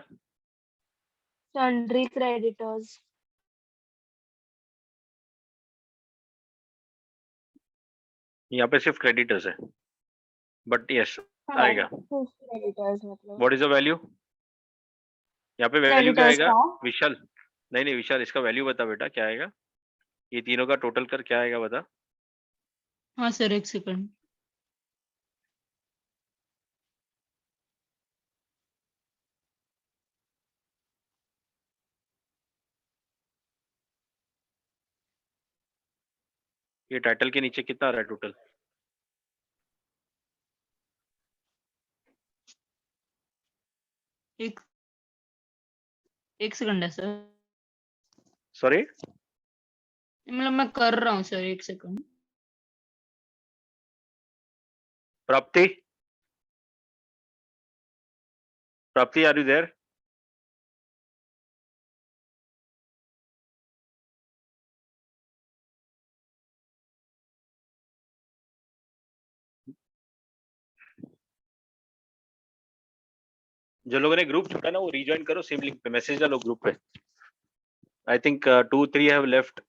Sundry creditors. यहाँ पे सिर्फ क्रेडिटर्स है, बट यस आएगा। क्रेडिटर्स मतलब व्हाट इज द वैल्यू? यहाँ पे वैल्यू क्या क्रेडिटर्स आएगा? का। विशाल? नहीं विशाल, इसका वैल्यू बता बेटा क्या आएगा? ये तीनों का टोटल कर क्या आएगा बता? हाँ सर, 1 सेकंड। ये टाइटल के नीचे कितना आ रहा है टोटल? एक सेकंड है सर, सॉरी? मतलब मैं कर रहा हूँ सर, 1 सेकंड। प्राप्ति? प्राप्ति, आर यू देयर? जो लोगों ने ग्रुप छोड़ा ना वो रीजॉइन करो, सेम लिंक पे मैसेज डालो ग्रुप पे। I think 2-3 have left.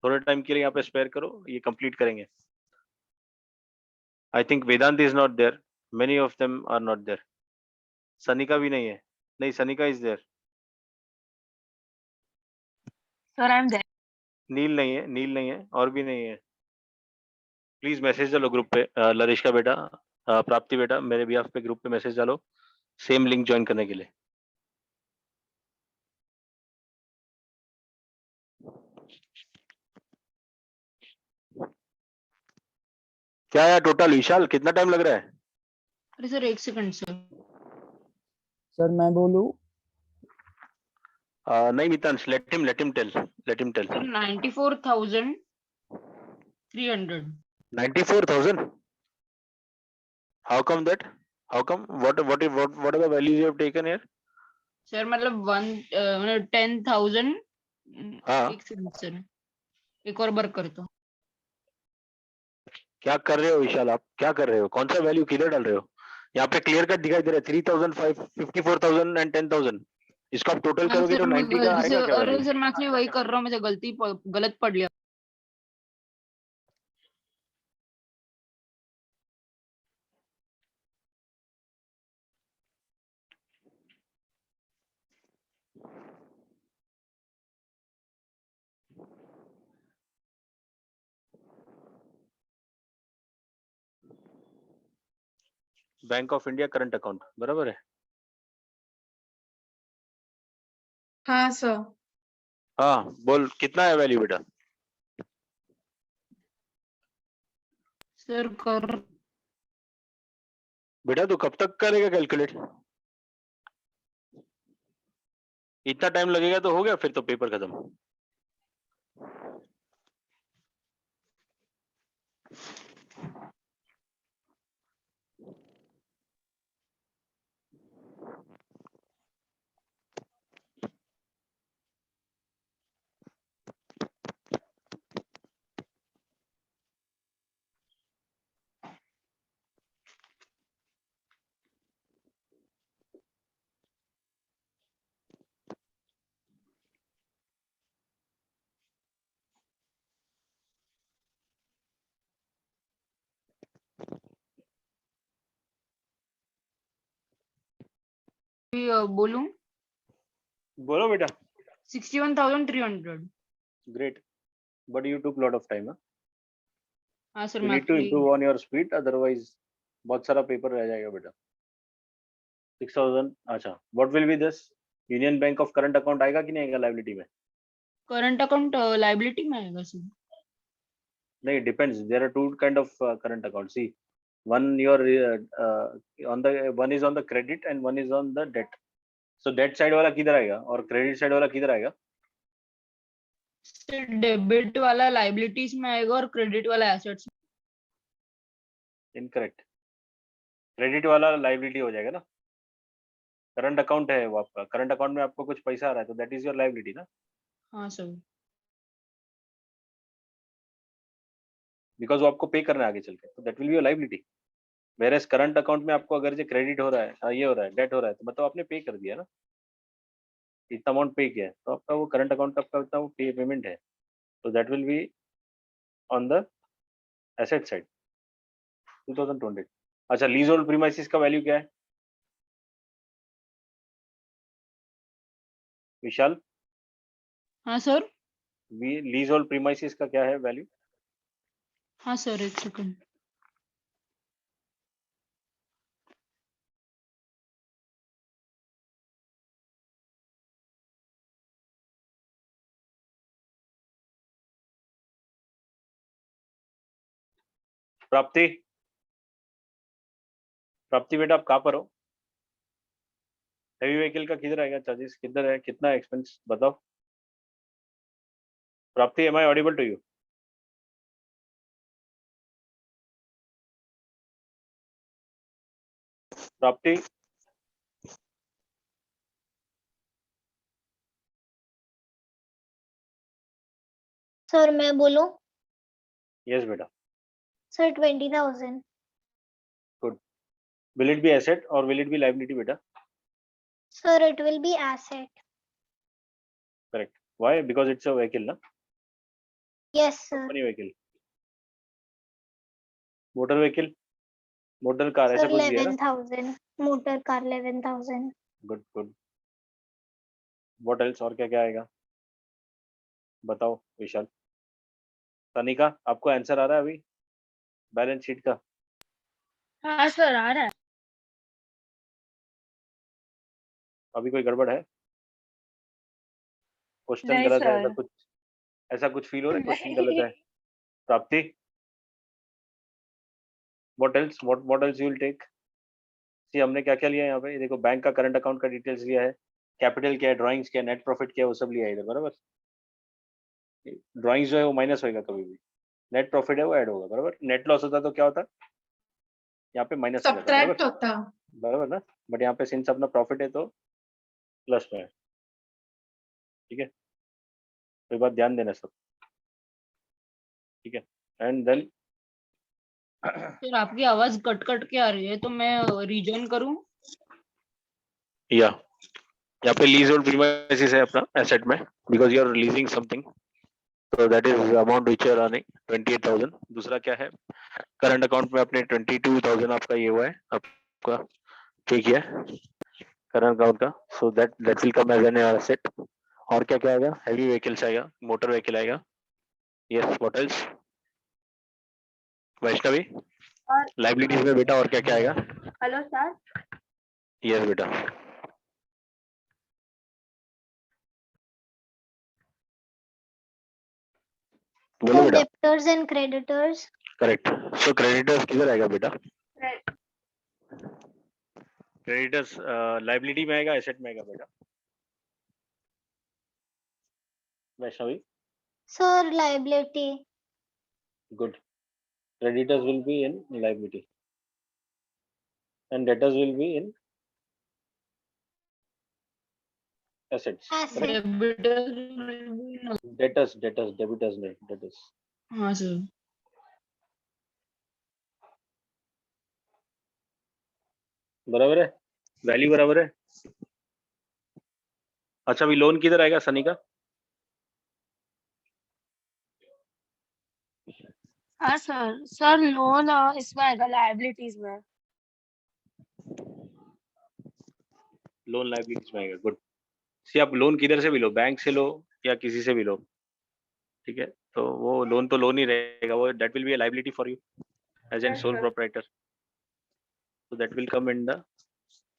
थोड़े टाइम के लिए यहाँ पे स्पेयर करो, ये कंप्लीट करेंगे। I think Vedant is not there, many of them are not there. Sanika भी नहीं है। नहीं, Sanika is there. Sir I am there. Neel नहीं है और भी नहीं है। प्लीज मैसेज डालो ग्रुप पे। लरिश्का बेटा, प्राप्ति बेटा, मेरे भी पे ग्रुप पे मैसेज डालो सेम लिंक ज्वाइन करने के लिए। क्या है टोटल विशाल, कितना टाइम लग रहा है? अरे सर 1 सेकंड सर। सर मैं बोलूं? नहीं Mitansh, let him tell. Sir 94,300। 94,000? How come that? How come? What are the values you have taken here? Sir मतलब 10,000। हाँ। 1 सेकंड सर, एक और बार करता हूँ। क्या कर रहे हो विशाल, आप क्या कर रहे हो? कौन सा वैल्यू किधर डाल रहे हो? यहाँ पे क्लियर कट दिखाई दे रहा है 3,000, 54,000 एंड 10,000। इसको आप टोटल हाँ करोगे सर, तो मैं 90 का गलती से, आएगा क्या अरे वैल्यू? सर मैं एक्चुअली वही कर रहा हूँ, मुझे गलत पढ़ लिया। Bank of India current account बराबर है? हाँ सर। हाँ बोल, कितना है वैल्यू बेटा? सर कर बेटा तू कब तक करेगा कैलकुलेट? इतना टाइम लगेगा तो हो गया, फिर तो पेपर खत्म। बोलूं? बोलो बेटा. 61,300. Great. But you took lot of time. हाँ सर, You मैं need to actually improve on your speed, otherwise बहुत सारा पेपर रह जाएगा बेटा. 6,000. अच्छा. What will be this? Union bank of current account आएगा कि नहीं आएगा लाइबिलिटी में? करंट अकाउंट लाइबिलिटी में आएगा सर. नहीं, depends. There are two kind of current accounts. See, one your on the one is on the credit and one is on the debt. So debt side वाला किधर आएगा और credit side वाला किधर आएगा? सर डेबिट वाला लाइबिलिटीज में आएगा और क्रेडिट वाला एसेट्स. Incorrect. क्रेडिट वाला लाइबिलिटी हो जाएगा ना. करंट अकाउंट है वो आपका. करंट अकाउंट में आपको कुछ पैसा आ रहा है तो दैट इज योर लाइबिलिटी ना. हाँ सर. बिकॉज वो आपको पे करना है आगे चल के, तो that will be your liability. Whereas current account में आपको अगर जो क्रेडिट हो रहा है, ये हो रहा है, डेट हो रहा है, तो मतलब आपने पे कर दिया ना, इतना अमाउंट पे किया है, तो आपका वो करंट अकाउंट का आपका उतना वो पेमेंट है, तो that will be on the asset side. 2020. अच्छा, लीज होल्ड प्रीमाइसिस का वैल्यू क्या है विशाल? हाँ सर. लीज होल्ड प्रीमाइसिस का क्या है वैल्यू? हाँ सर, एक सेकंड. प्राप्ति, प्राप्ति बेटा आप कहाँ पर हो? हेवी व्हीकल का किधर आएगा चार्जेस, किधर है, कितना एक्सपेंस बताओ. Prapti, am I audible to you? Prapti, sir मैं बोलूं? यस बेटा. Sir 20,000. Good. Will it be asset और विल इट बी लाइबिलिटी बेटा? Sir it will be asset. Correct. Why? Because it's a vehicle ना, Yes sir. Company vehicle. Motor vehicle, motor car, ऐसा सर कुछ भी है ना. 11,000. Motor car 11,000. Good good. What else, और क्या क्या आएगा बताओ विशाल. तनिका, आपको आंसर आ रहा है अभी बैलेंस शीट का? हाँ सर आ रहा है. अभी कोई गड़बड़ है? क्वेश्चन नहीं गलत है, सर. ऐसा कुछ फील हो रहा है क्वेश्चन नहीं. गलत है? Prapti, what else, what else you will take? See, हमने क्या क्या लिया है यहाँ पे, देखो बैंक का करंट अकाउंट का डिटेल्स लिया है, कैपिटल क्या है, ड्राइंग्स क्या है, नेट प्रॉफिट क्या है, वो सब लिया है इधर. बराबर. ड्राइंग्स जो है वो माइनस होएगा कभी भी, नेट प्रॉफिट है वो ऐड होगा. बराबर. नेट लॉस होता तो क्या होता, यहाँ पे माइनस हो जाता. सब्ट्रैक्ट होता. बराबर ना. बट यहाँ पे सिंस अपना प्रॉफिट है तो प्लस में है. ठीक है, कोई बात ध्यान देना सब. ठीक है. एंड देन सर आपकी आवाज कट कट के आ रही है, तो मैं रीजॉइन करूं? या यहाँ पे लीज होल्ड प्रीमाइसिस है अपना एसेट में, because you are leasing something, तो that is amount which are earning 28,000. दूसरा क्या है, करंट अकाउंट में अपने 22,000 आपका ये हुआ है, आपका पे किया है करंट अकाउंट का, so that will come as an asset. और क्या क्या आएगा, हेवी व्हीकल्स आएगा, मोटर व्हीकल आएगा. Yes, what else Vaishnavi? और लाइबिलिटीज में बेटा और क्या क्या आएगा? Hello sir. यस बेटा. बोलो सर बेटा. debtors and creditors. Correct. So creditors किधर आएगा बेटा? क्रेडिटर्स लाइबिलिटी में आएगा, एसेट में आएगा बेटा? Vaishnavi? Sir liability. Good. Creditors will be in liability and debtors will be in assets. Asset. Correct? Debtors, debitors नहीं, debtors. हाँ सर. बराबर है, वैल्यू बराबर है. अच्छा, अभी लोन किधर आएगा सनी का? हाँ सर. सर लोन इसमें आएगा लाइबिलिटीज में. लोन लायबिलिटीज में आएगा। गुड। सी आप लोन किधर से भी लो, बैंक से लो या किसी से भी लो, ठीक है, तो वो लोन तो लोन ही रहेगा, वो that will be a liability for you as an sole proprietor, so that will come in the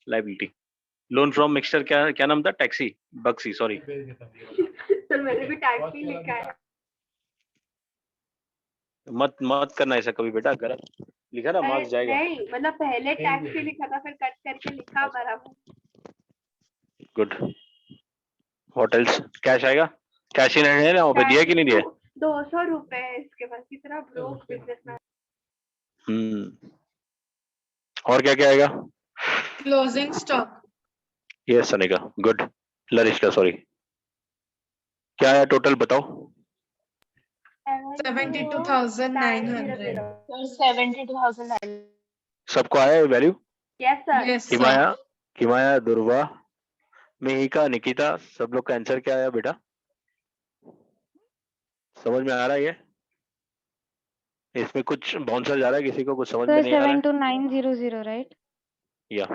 liability. Loan from mixture क्या नाम था? Taxi Bakshi, sorry. सर मैंने भी टैक्सी लिखा है। मत करना ऐसा कभी बेटा, गलत लिखा ना मार्क्स जाएगा। नहीं मतलब पहले टैक्सी लिखा था फिर कट करके लिखा बराबर। गुड। What else? कैश आएगा? कैश इन हैंड है ना, वो पे दिया कि नहीं दिया? 200 रुपए है इसके पास, कितना ब्रोक बिजनेसमैन। और क्या क्या आएगा? Closing stock. Yes Anika, good. Larishka sorry, क्या आया टोटल बताओ? 72,900। 72,009। सबको आया value? Yes sir. Yes, sir. Himaya, Durva, Mihika, Nikita, सब लोग का आंसर क्या आया बेटा? समझ में आ रहा है ये? इसमें कुछ बाउंसर जा रहा है, किसी को कुछ समझ में नहीं आ रहा है? 72900, right? या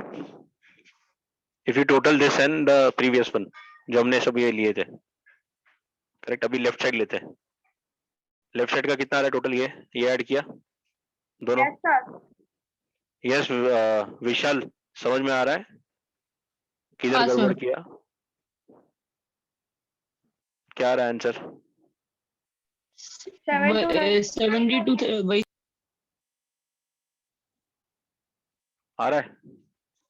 if you total this and the previous one जो हमने सब ये लिए थे, करेक्ट। अभी लेफ्ट साइड लेते हैं। लेफ्ट साइड का कितना आ रहा है टोटल? ये ऐड किया दोनों? Yes sir. यस विशाल, समझ में आ रहा है किधर हाँ, गड़बड़ सर। किया? क्या आ रहा है आंसर? 72 वही आ रहा है,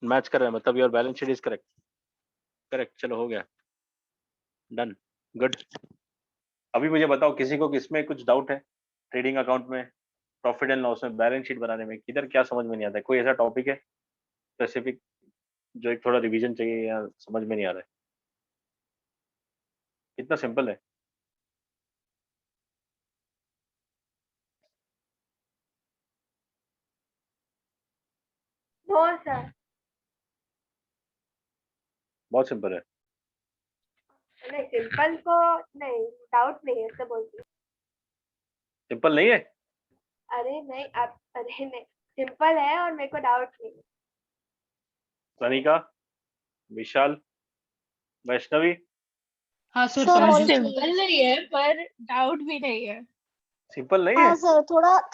मैच कर रहा है, मतलब your balance sheet is correct. Correct, चलो हो गया, डन, गुड। अभी मुझे बताओ किसी को किसमें कुछ डाउट है? ट्रेडिंग अकाउंट में, प्रॉफिट एंड लॉस में, बैलेंस शीट बनाने में, किधर क्या समझ में नहीं आता है? कोई ऐसा टॉपिक है स्पेसिफिक जो एक थोड़ा रिवीजन चाहिए या समझ में नहीं आ रहा है? कितना सिंपल है। No sir. बहुत सिंपल है। नहीं सिंपल को नहीं, डाउट नहीं है ऐसे बोलती हूँ। सिंपल नहीं है? अरे नहीं आप, अरे नहीं सिंपल है और मेरे को डाउट नहीं है। सनिका, विशाल, वैष्णवी, हाँ सर, Sir, समझ all सिंपल नहीं है पर डाउट भी नहीं है। सिंपल नहीं है? हाँ सर,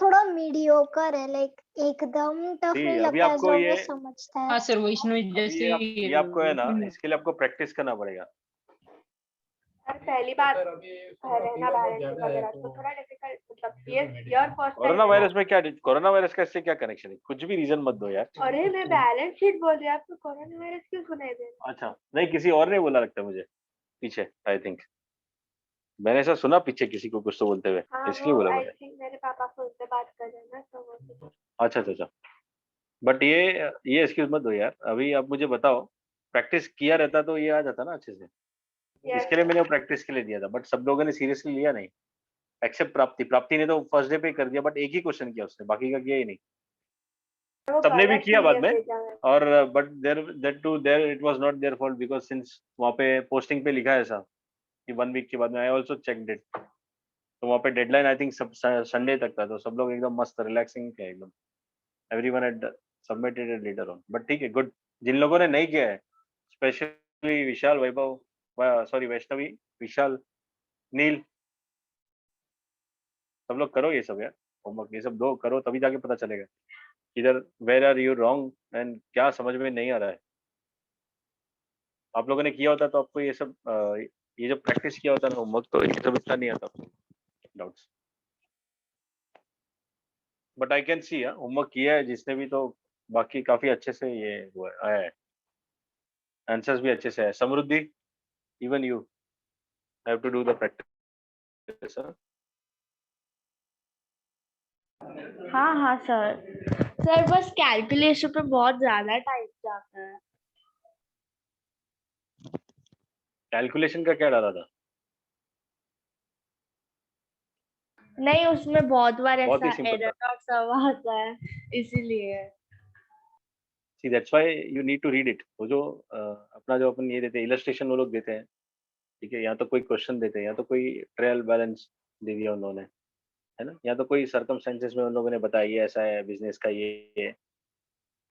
थोड़ा मीडियोकर है, लाइक एकदम टफ जी, नहीं अभी लगता आपको जो ये- वो समझता हाँ है। सर, वैष्णवी अभी जैसे ये आपको है ना, इसके लिए आपको प्रैक्टिस करना पड़ेगा। सर पहली बात रहना बैलेंस वगैरह तो थोड़ा डिफिकल्ट, मतलब ये योर फर्स्ट कोरोना वायरस में क्या, कोरोना वायरस का इससे क्या कनेक्शन है? कुछ भी रीजन मत दो यार। अरे मैं बैलेंस शीट बोल रही हूँ, आपको कोरोना वायरस क्यों सुनाई दे रहा अच्छा, नहीं किसी और ने बोला लगता है मुझे पीछे, आई थिंक मैंने ऐसा सुना पीछे किसी को कुछ तो बोलते हुए, है? हाँ इसलिए वो बोला आई मैंने। थिंक मेरे पापा फोन पे बात कर रहे हैं ना तो वो। अच्छा, बट ये एक्सक्यूज मत दो यार। अभी आप मुझे बताओ, प्रैक्टिस किया रहता तो ये आ जाता ना अच्छे से। Yes, इसके लिए मैंने प्रैक्टिस के लिए दिया था, बट सब लोगों ने सीरियसली लिया नहीं, एक्सेप्ट प्राप्ति ने तो फर्स्ट डे पे कर दिया, बट एक ही क्वेश्चन किया उसने, बाकी का किया ही नहीं। वो सबने भी गलत किया बाद PDF में, भेजा है। और but there it was not their fault, because since वहाँ पे पोस्टिंग पे लिखा है ऐसा कि 1 वीक के बाद में। आई आल्सो चेक्ड इट, तो वहाँ पे डेडलाइन आई थिंक सब संडे तक था, तो सब लोग एकदम मस्त रिलैक्सिंग थे एकदम। Everyone had submitted it later on, but ठीक है, गुड। जिन लोगों ने नहीं किया है, स्पेशली विशाल, वैभव, सॉरी वैष्णवी, विशाल, नील, सब लोग करो ये सब यार, होमवर्क ये सब दो करो, तभी जाके पता चलेगा इधर where are you wrong and क्या समझ में नहीं आ रहा है। आप लोगों ने किया होता तो आपको ये सब ये जो प्रैक्टिस किया होता ना होमवर्क, तो ये सब इतना नहीं आता doubts. But I can see homework किया है जिसने भी, तो बाकी काफी अच्छे से ये हुआ आया है, आंसर्स भी अच्छे से है। Samriddhi, even you have to do the practice. हाँ सर। सर बस कैलकुलेशन पे बहुत ज्यादा टाइम जाता है। कैलकुलेशन का क्या डाला था? नहीं उसमें बहुत बार बहुत ही ऐसा सिंपल एरर था। और सब आता है इसीलिए। See that's why you need to read it. वो जो अपना जो अपन ये देते हैं इलस्ट्रेशन, वो लोग देते हैं, ठीक है, या तो कोई क्वेश्चन देते हैं, या तो कोई ट्रायल बैलेंस दे दिया उन्होंने, है ना, या तो कोई सर्कमस्टेंसेस में उन लोगों ने बताया ये ऐसा है बिजनेस का, ये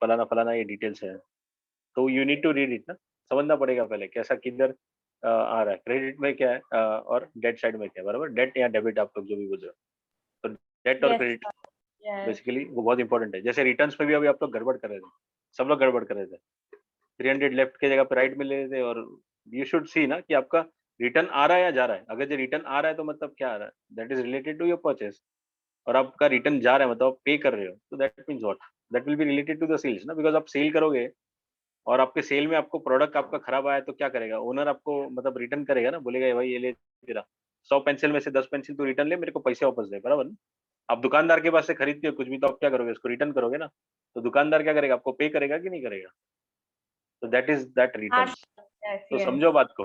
फलाना फलाना ये डिटेल्स है, तो you need to read it ना। समझना पड़ेगा पहले कैसा किधर आ रहा है, क्रेडिट में क्या है और डेट साइड में क्या है, बराबर, डेट या डेबिट आप लोग जो भी बोल रहे हो, तो डेट और Yes, credit sir. Yes. Basically वो बहुत इंपॉर्टेंट है। जैसे रिटर्न्स में भी अभी आप लोग गड़बड़ कर रहे थे, सब लोग गड़बड़ कर रहे थे, 300 लेफ्ट की जगह पे राइट में ले रहे थे, और यू शुड सी ना कि आपका रिटर्न आ रहा है या जा रहा है। अगर जो रिटर्न आ रहा है तो मतलब क्या आ रहा है, that is related to your purchase, और आपका रिटर्न जा रहा है मतलब आप पे कर रहे हो, तो that means what, that will be related to the sales ना, बिकॉज आप सेल करोगे और आपके सेल में आपको प्रोडक्ट आपका खराब आया तो क्या करेगा ओनर, आपको मतलब रिटर्न करेगा ना, बोलेगा भाई ये ले तेरा 100 पेंसिल में से 10 पेंसिल तू रिटर्न ले, मेरे को पैसे वापस दे, बराबर ना। आप दुकानदार के पास से खरीदते हो कुछ भी तो आप क्या करोगे, उसको रिटर्न करोगे ना, तो दुकानदार क्या करेगा, आपको पे करेगा कि नहीं करेगा, तो दैट इज दैट हाँ, रिटर्न। yes, तो yes. समझो बात को,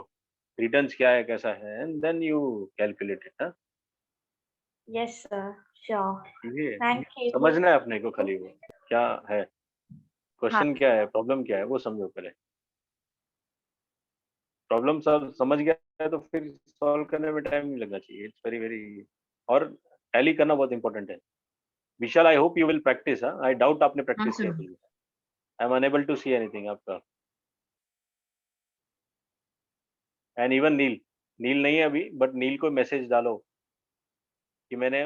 रिटर्न्स क्या है कैसा है, and then you calculate it. Yes, sir. Sure. ठीक है, Thank you. समझना है अपने को, खाली वो क्या है, हाँ, क्वेश्चन क्या है, प्रॉब्लम क्या है, वो समझो पहले। प्रॉब्लम सॉल्व समझ गया है तो फिर सॉल्व करने में टाइम नहीं लगना चाहिए, इट्स वेरी वेरी, और टैली करना बहुत इंपॉर्टेंट है। Vishal, I hope you will practice, I doubt आपने हाँ प्रैक्टिस किया सर। कुछ भी। I am unable to see anything आपका, एंड इवन नील, नील नहीं है अभी, बट नील को मैसेज डालो कि मैंने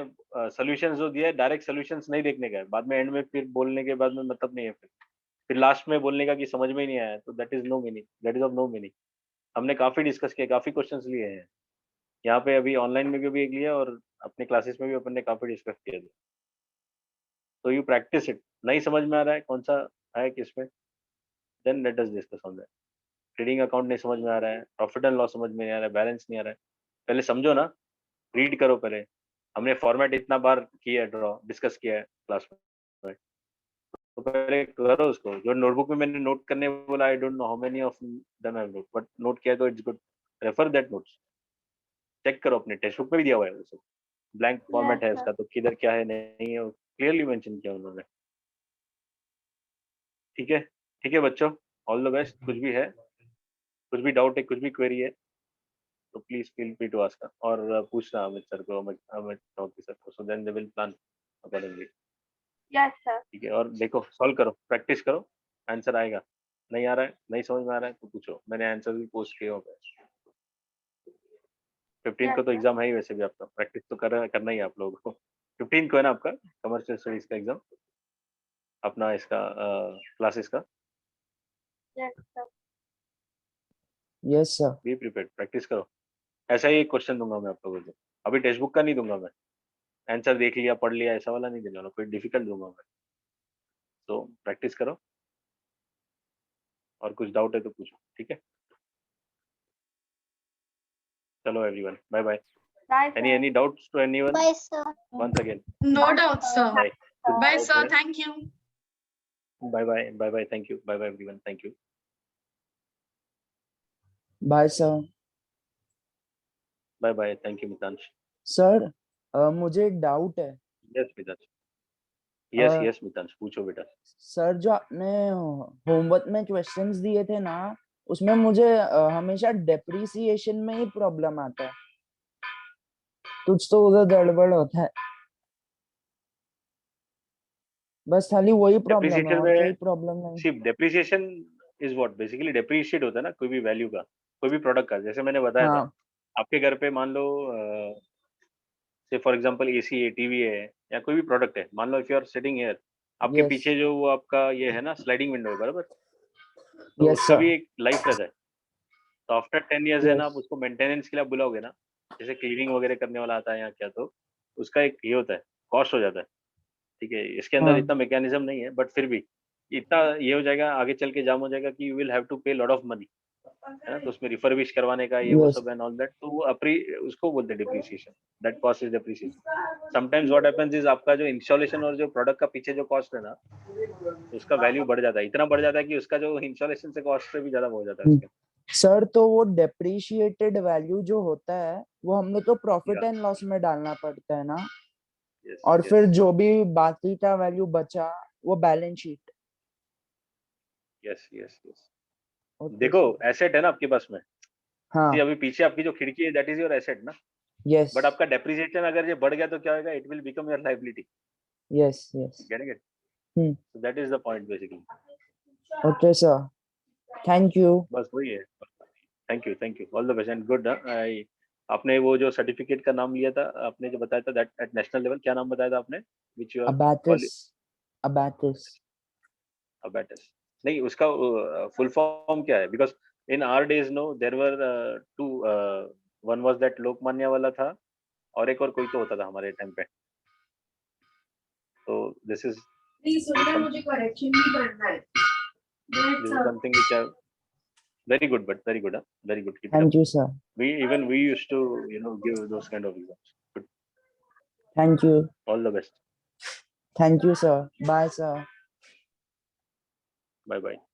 सॉल्यूशंस जो दिया है, डायरेक्ट सॉल्यूशंस नहीं देखने का है, बाद में एंड में फिर बोलने के बाद में मतलब नहीं है, फिर लास्ट में बोलने का कि समझ में ही नहीं आया, तो that is no meaning, that is of no meaning. हमने काफी डिस्कस किया, काफी क्वेश्चंस लिए हैं यहाँ पे, अभी ऑनलाइन में भी अभी एक लिया और अपने क्लासेस में भी अपन ने काफी डिस्कस किया था। तो यू प्रैक्टिस इट, नहीं समझ में आ रहा है कौन सा है किसमें, then let us discuss on that. Trading account नहीं समझ में आ रहा है, प्रॉफिट एंड लॉस समझ में नहीं आ रहा है, बैलेंस नहीं आ रहा है, पहले समझो ना, रीड करो पहले। हमने फॉर्मेट इतना बार किया है, ड्रॉ डिस्कस किया है क्लास में, तो पहले करो उसको। जो नोटबुक में मैंने नोट करने बोला, I don't know how many of them I note, but note किया तो it's good, refer that notes, check करो, अपने टेक्स्ट बुक में भी दिया हुआ है वैसे, ब्लैंक फॉर्मेट है Yes, sir. इसका, तो किधर क्या है नहीं है क्लियरली मेंशन किया उन्होंने। ठीक है बच्चों, ऑल द बेस्ट। कुछ भी है, कुछ भी डाउट है, कुछ भी क्वेरी है तो please feel free to ask, और पूछना अमित सर को, अमित चौधरी सर को, so then they will plan accordingly. Yes, sir. ठीक है, और देखो सॉल्व करो, प्रैक्टिस करो, आंसर आएगा। नहीं आ रहा है, नहीं समझ में आ रहा है तो पूछो, मैंने आंसर भी पोस्ट किया होगा। 15 Yes, को तो sir. एग्जाम है ही, वैसे भी आपका प्रैक्टिस तो करना ही है आप लोगों को। 15 को है ना आपका कमर्शियल स्टडीज का एग्जाम, अपना इसका क्लासेस का। Yes, sir. Yes sir. Be prepared, practice करो। ऐसा ही एक क्वेश्चन दूंगा मैं आप लोगों को, अभी टेक्स्ट बुक का नहीं दूंगा मैं, आंसर देख लिया पढ़ लिया ऐसा वाला नहीं देने वाला, कोई डिफिकल्ट दूंगा मैं। तो प्रैक्टिस करो, और कुछ डाउट है तो पूछो, ठीक है। चलो everyone, bye bye. Bye, sir. Any doubts to anyone? Bye, sir. Once again No doubt, sir. Bye, Bye, sir. Thank you. Bye bye, thank you, bye bye everyone, thank you, bye sir. Bye thank you Mitansh. Sir मुझे एक डाउट है। Yes Mitansh, uh, yes Mitansh, पूछो बेटा। सर जो आपने होमवर्क में क्वेश्चंस दिए थे ना, उसमें मुझे हमेशा डेप्रिसिएशन में ही प्रॉब्लम आता है, कुछ तो उधर गड़बड़ होता है, बस खाली वही प्रॉब्लम है, डेप्रिसिएशन और में कोई प्रॉब्लम नहीं। सिर्फ depreciation is what, basically depreciate होता है ना कोई भी वैल्यू का, कोई भी प्रोडक्ट का। जैसे मैंने बताया था, हाँ आपके घर पे मान लो से फॉर एग्जांपल एसी है, टीवी है, या कोई भी प्रोडक्ट है, मान लो if you are sitting here, आपके यस पीछे जो वो आपका ये है ना स्लाइडिंग विंडो है, बराबर, तो यस उसका सर भी एक लाइफ रहता है। तो आफ्टर 10 ईयर्स है ना, आप यस उसको मेंटेनेंस के लिए आप बुलाओगे ना, जैसे क्लीनिंग वगैरह करने वाला आता है या क्या, तो उसका एक ये होता है, कॉस्ट हो जाता है। ठीक है, इसके अंदर हाँ इतना मैकेनिज्म नहीं है, बट फिर भी इतना ये हो जाएगा, आगे चल के जाम हो जाएगा कि यू विल हैव टू पे लॉट ऑफ मनी, है ना। तो उसमें रिफर्बिश करवाने का ये वो यस सब एंड ऑल दैट, तो वो उसको बोलते हैं depreciation, that cost is depreciation. Sometimes what happens is, आपका जो इंस्टॉलेशन और जो प्रोडक्ट का पीछे जो कॉस्ट है ना, उसका वैल्यू बढ़ जाता है, इतना बढ़ जाता है कि उसका जो इंस्टॉलेशन से कॉस्ट से भी ज्यादा हो जाता है उसके। सर, तो वो डेप्रिशिएटेड वैल्यू जो होता है वो हम लोग को प्रॉफिट एंड लॉस में डालना पड़ता है ना, यस और यस फिर जो भी बाकी का वैल्यू बचा वो balance sheet. Yes yes yes okay देखो सर। एसेट है ना आपके पास में, हाँ सी अभी पीछे आपकी जो खिड़की है दैट इज योर एसेट ना, यस बट आपका डेप्रिसिएशन अगर ये बढ़ गया तो क्या होगा, it will become your liability, yes yes getting it, hmm so that is the point basically. Okay sir. Thank you. बस वही है। Thank you all the best and good. I आपने वो जो सर्टिफिकेट का नाम लिया था, आपने जो बताया था दैट एट नेशनल लेवल, क्या नाम बताया था आपने? Which you abacus. Abacus. Abacus. नहीं, उसका फुल फॉर्म क्या है? Because in our days no there were two, one was that Lokmanya वाला था और एक और कोई तो होता था हमारे टाइम पे। तो दिस इज मुझे करेक्शन भी करना है। Something which are very good, but very good, huh? Very good. Keep it up. Thank you sir. We used to give those kind of exams. Good. Thank you. All the best. Thank you sir. Bye sir. Bye bye.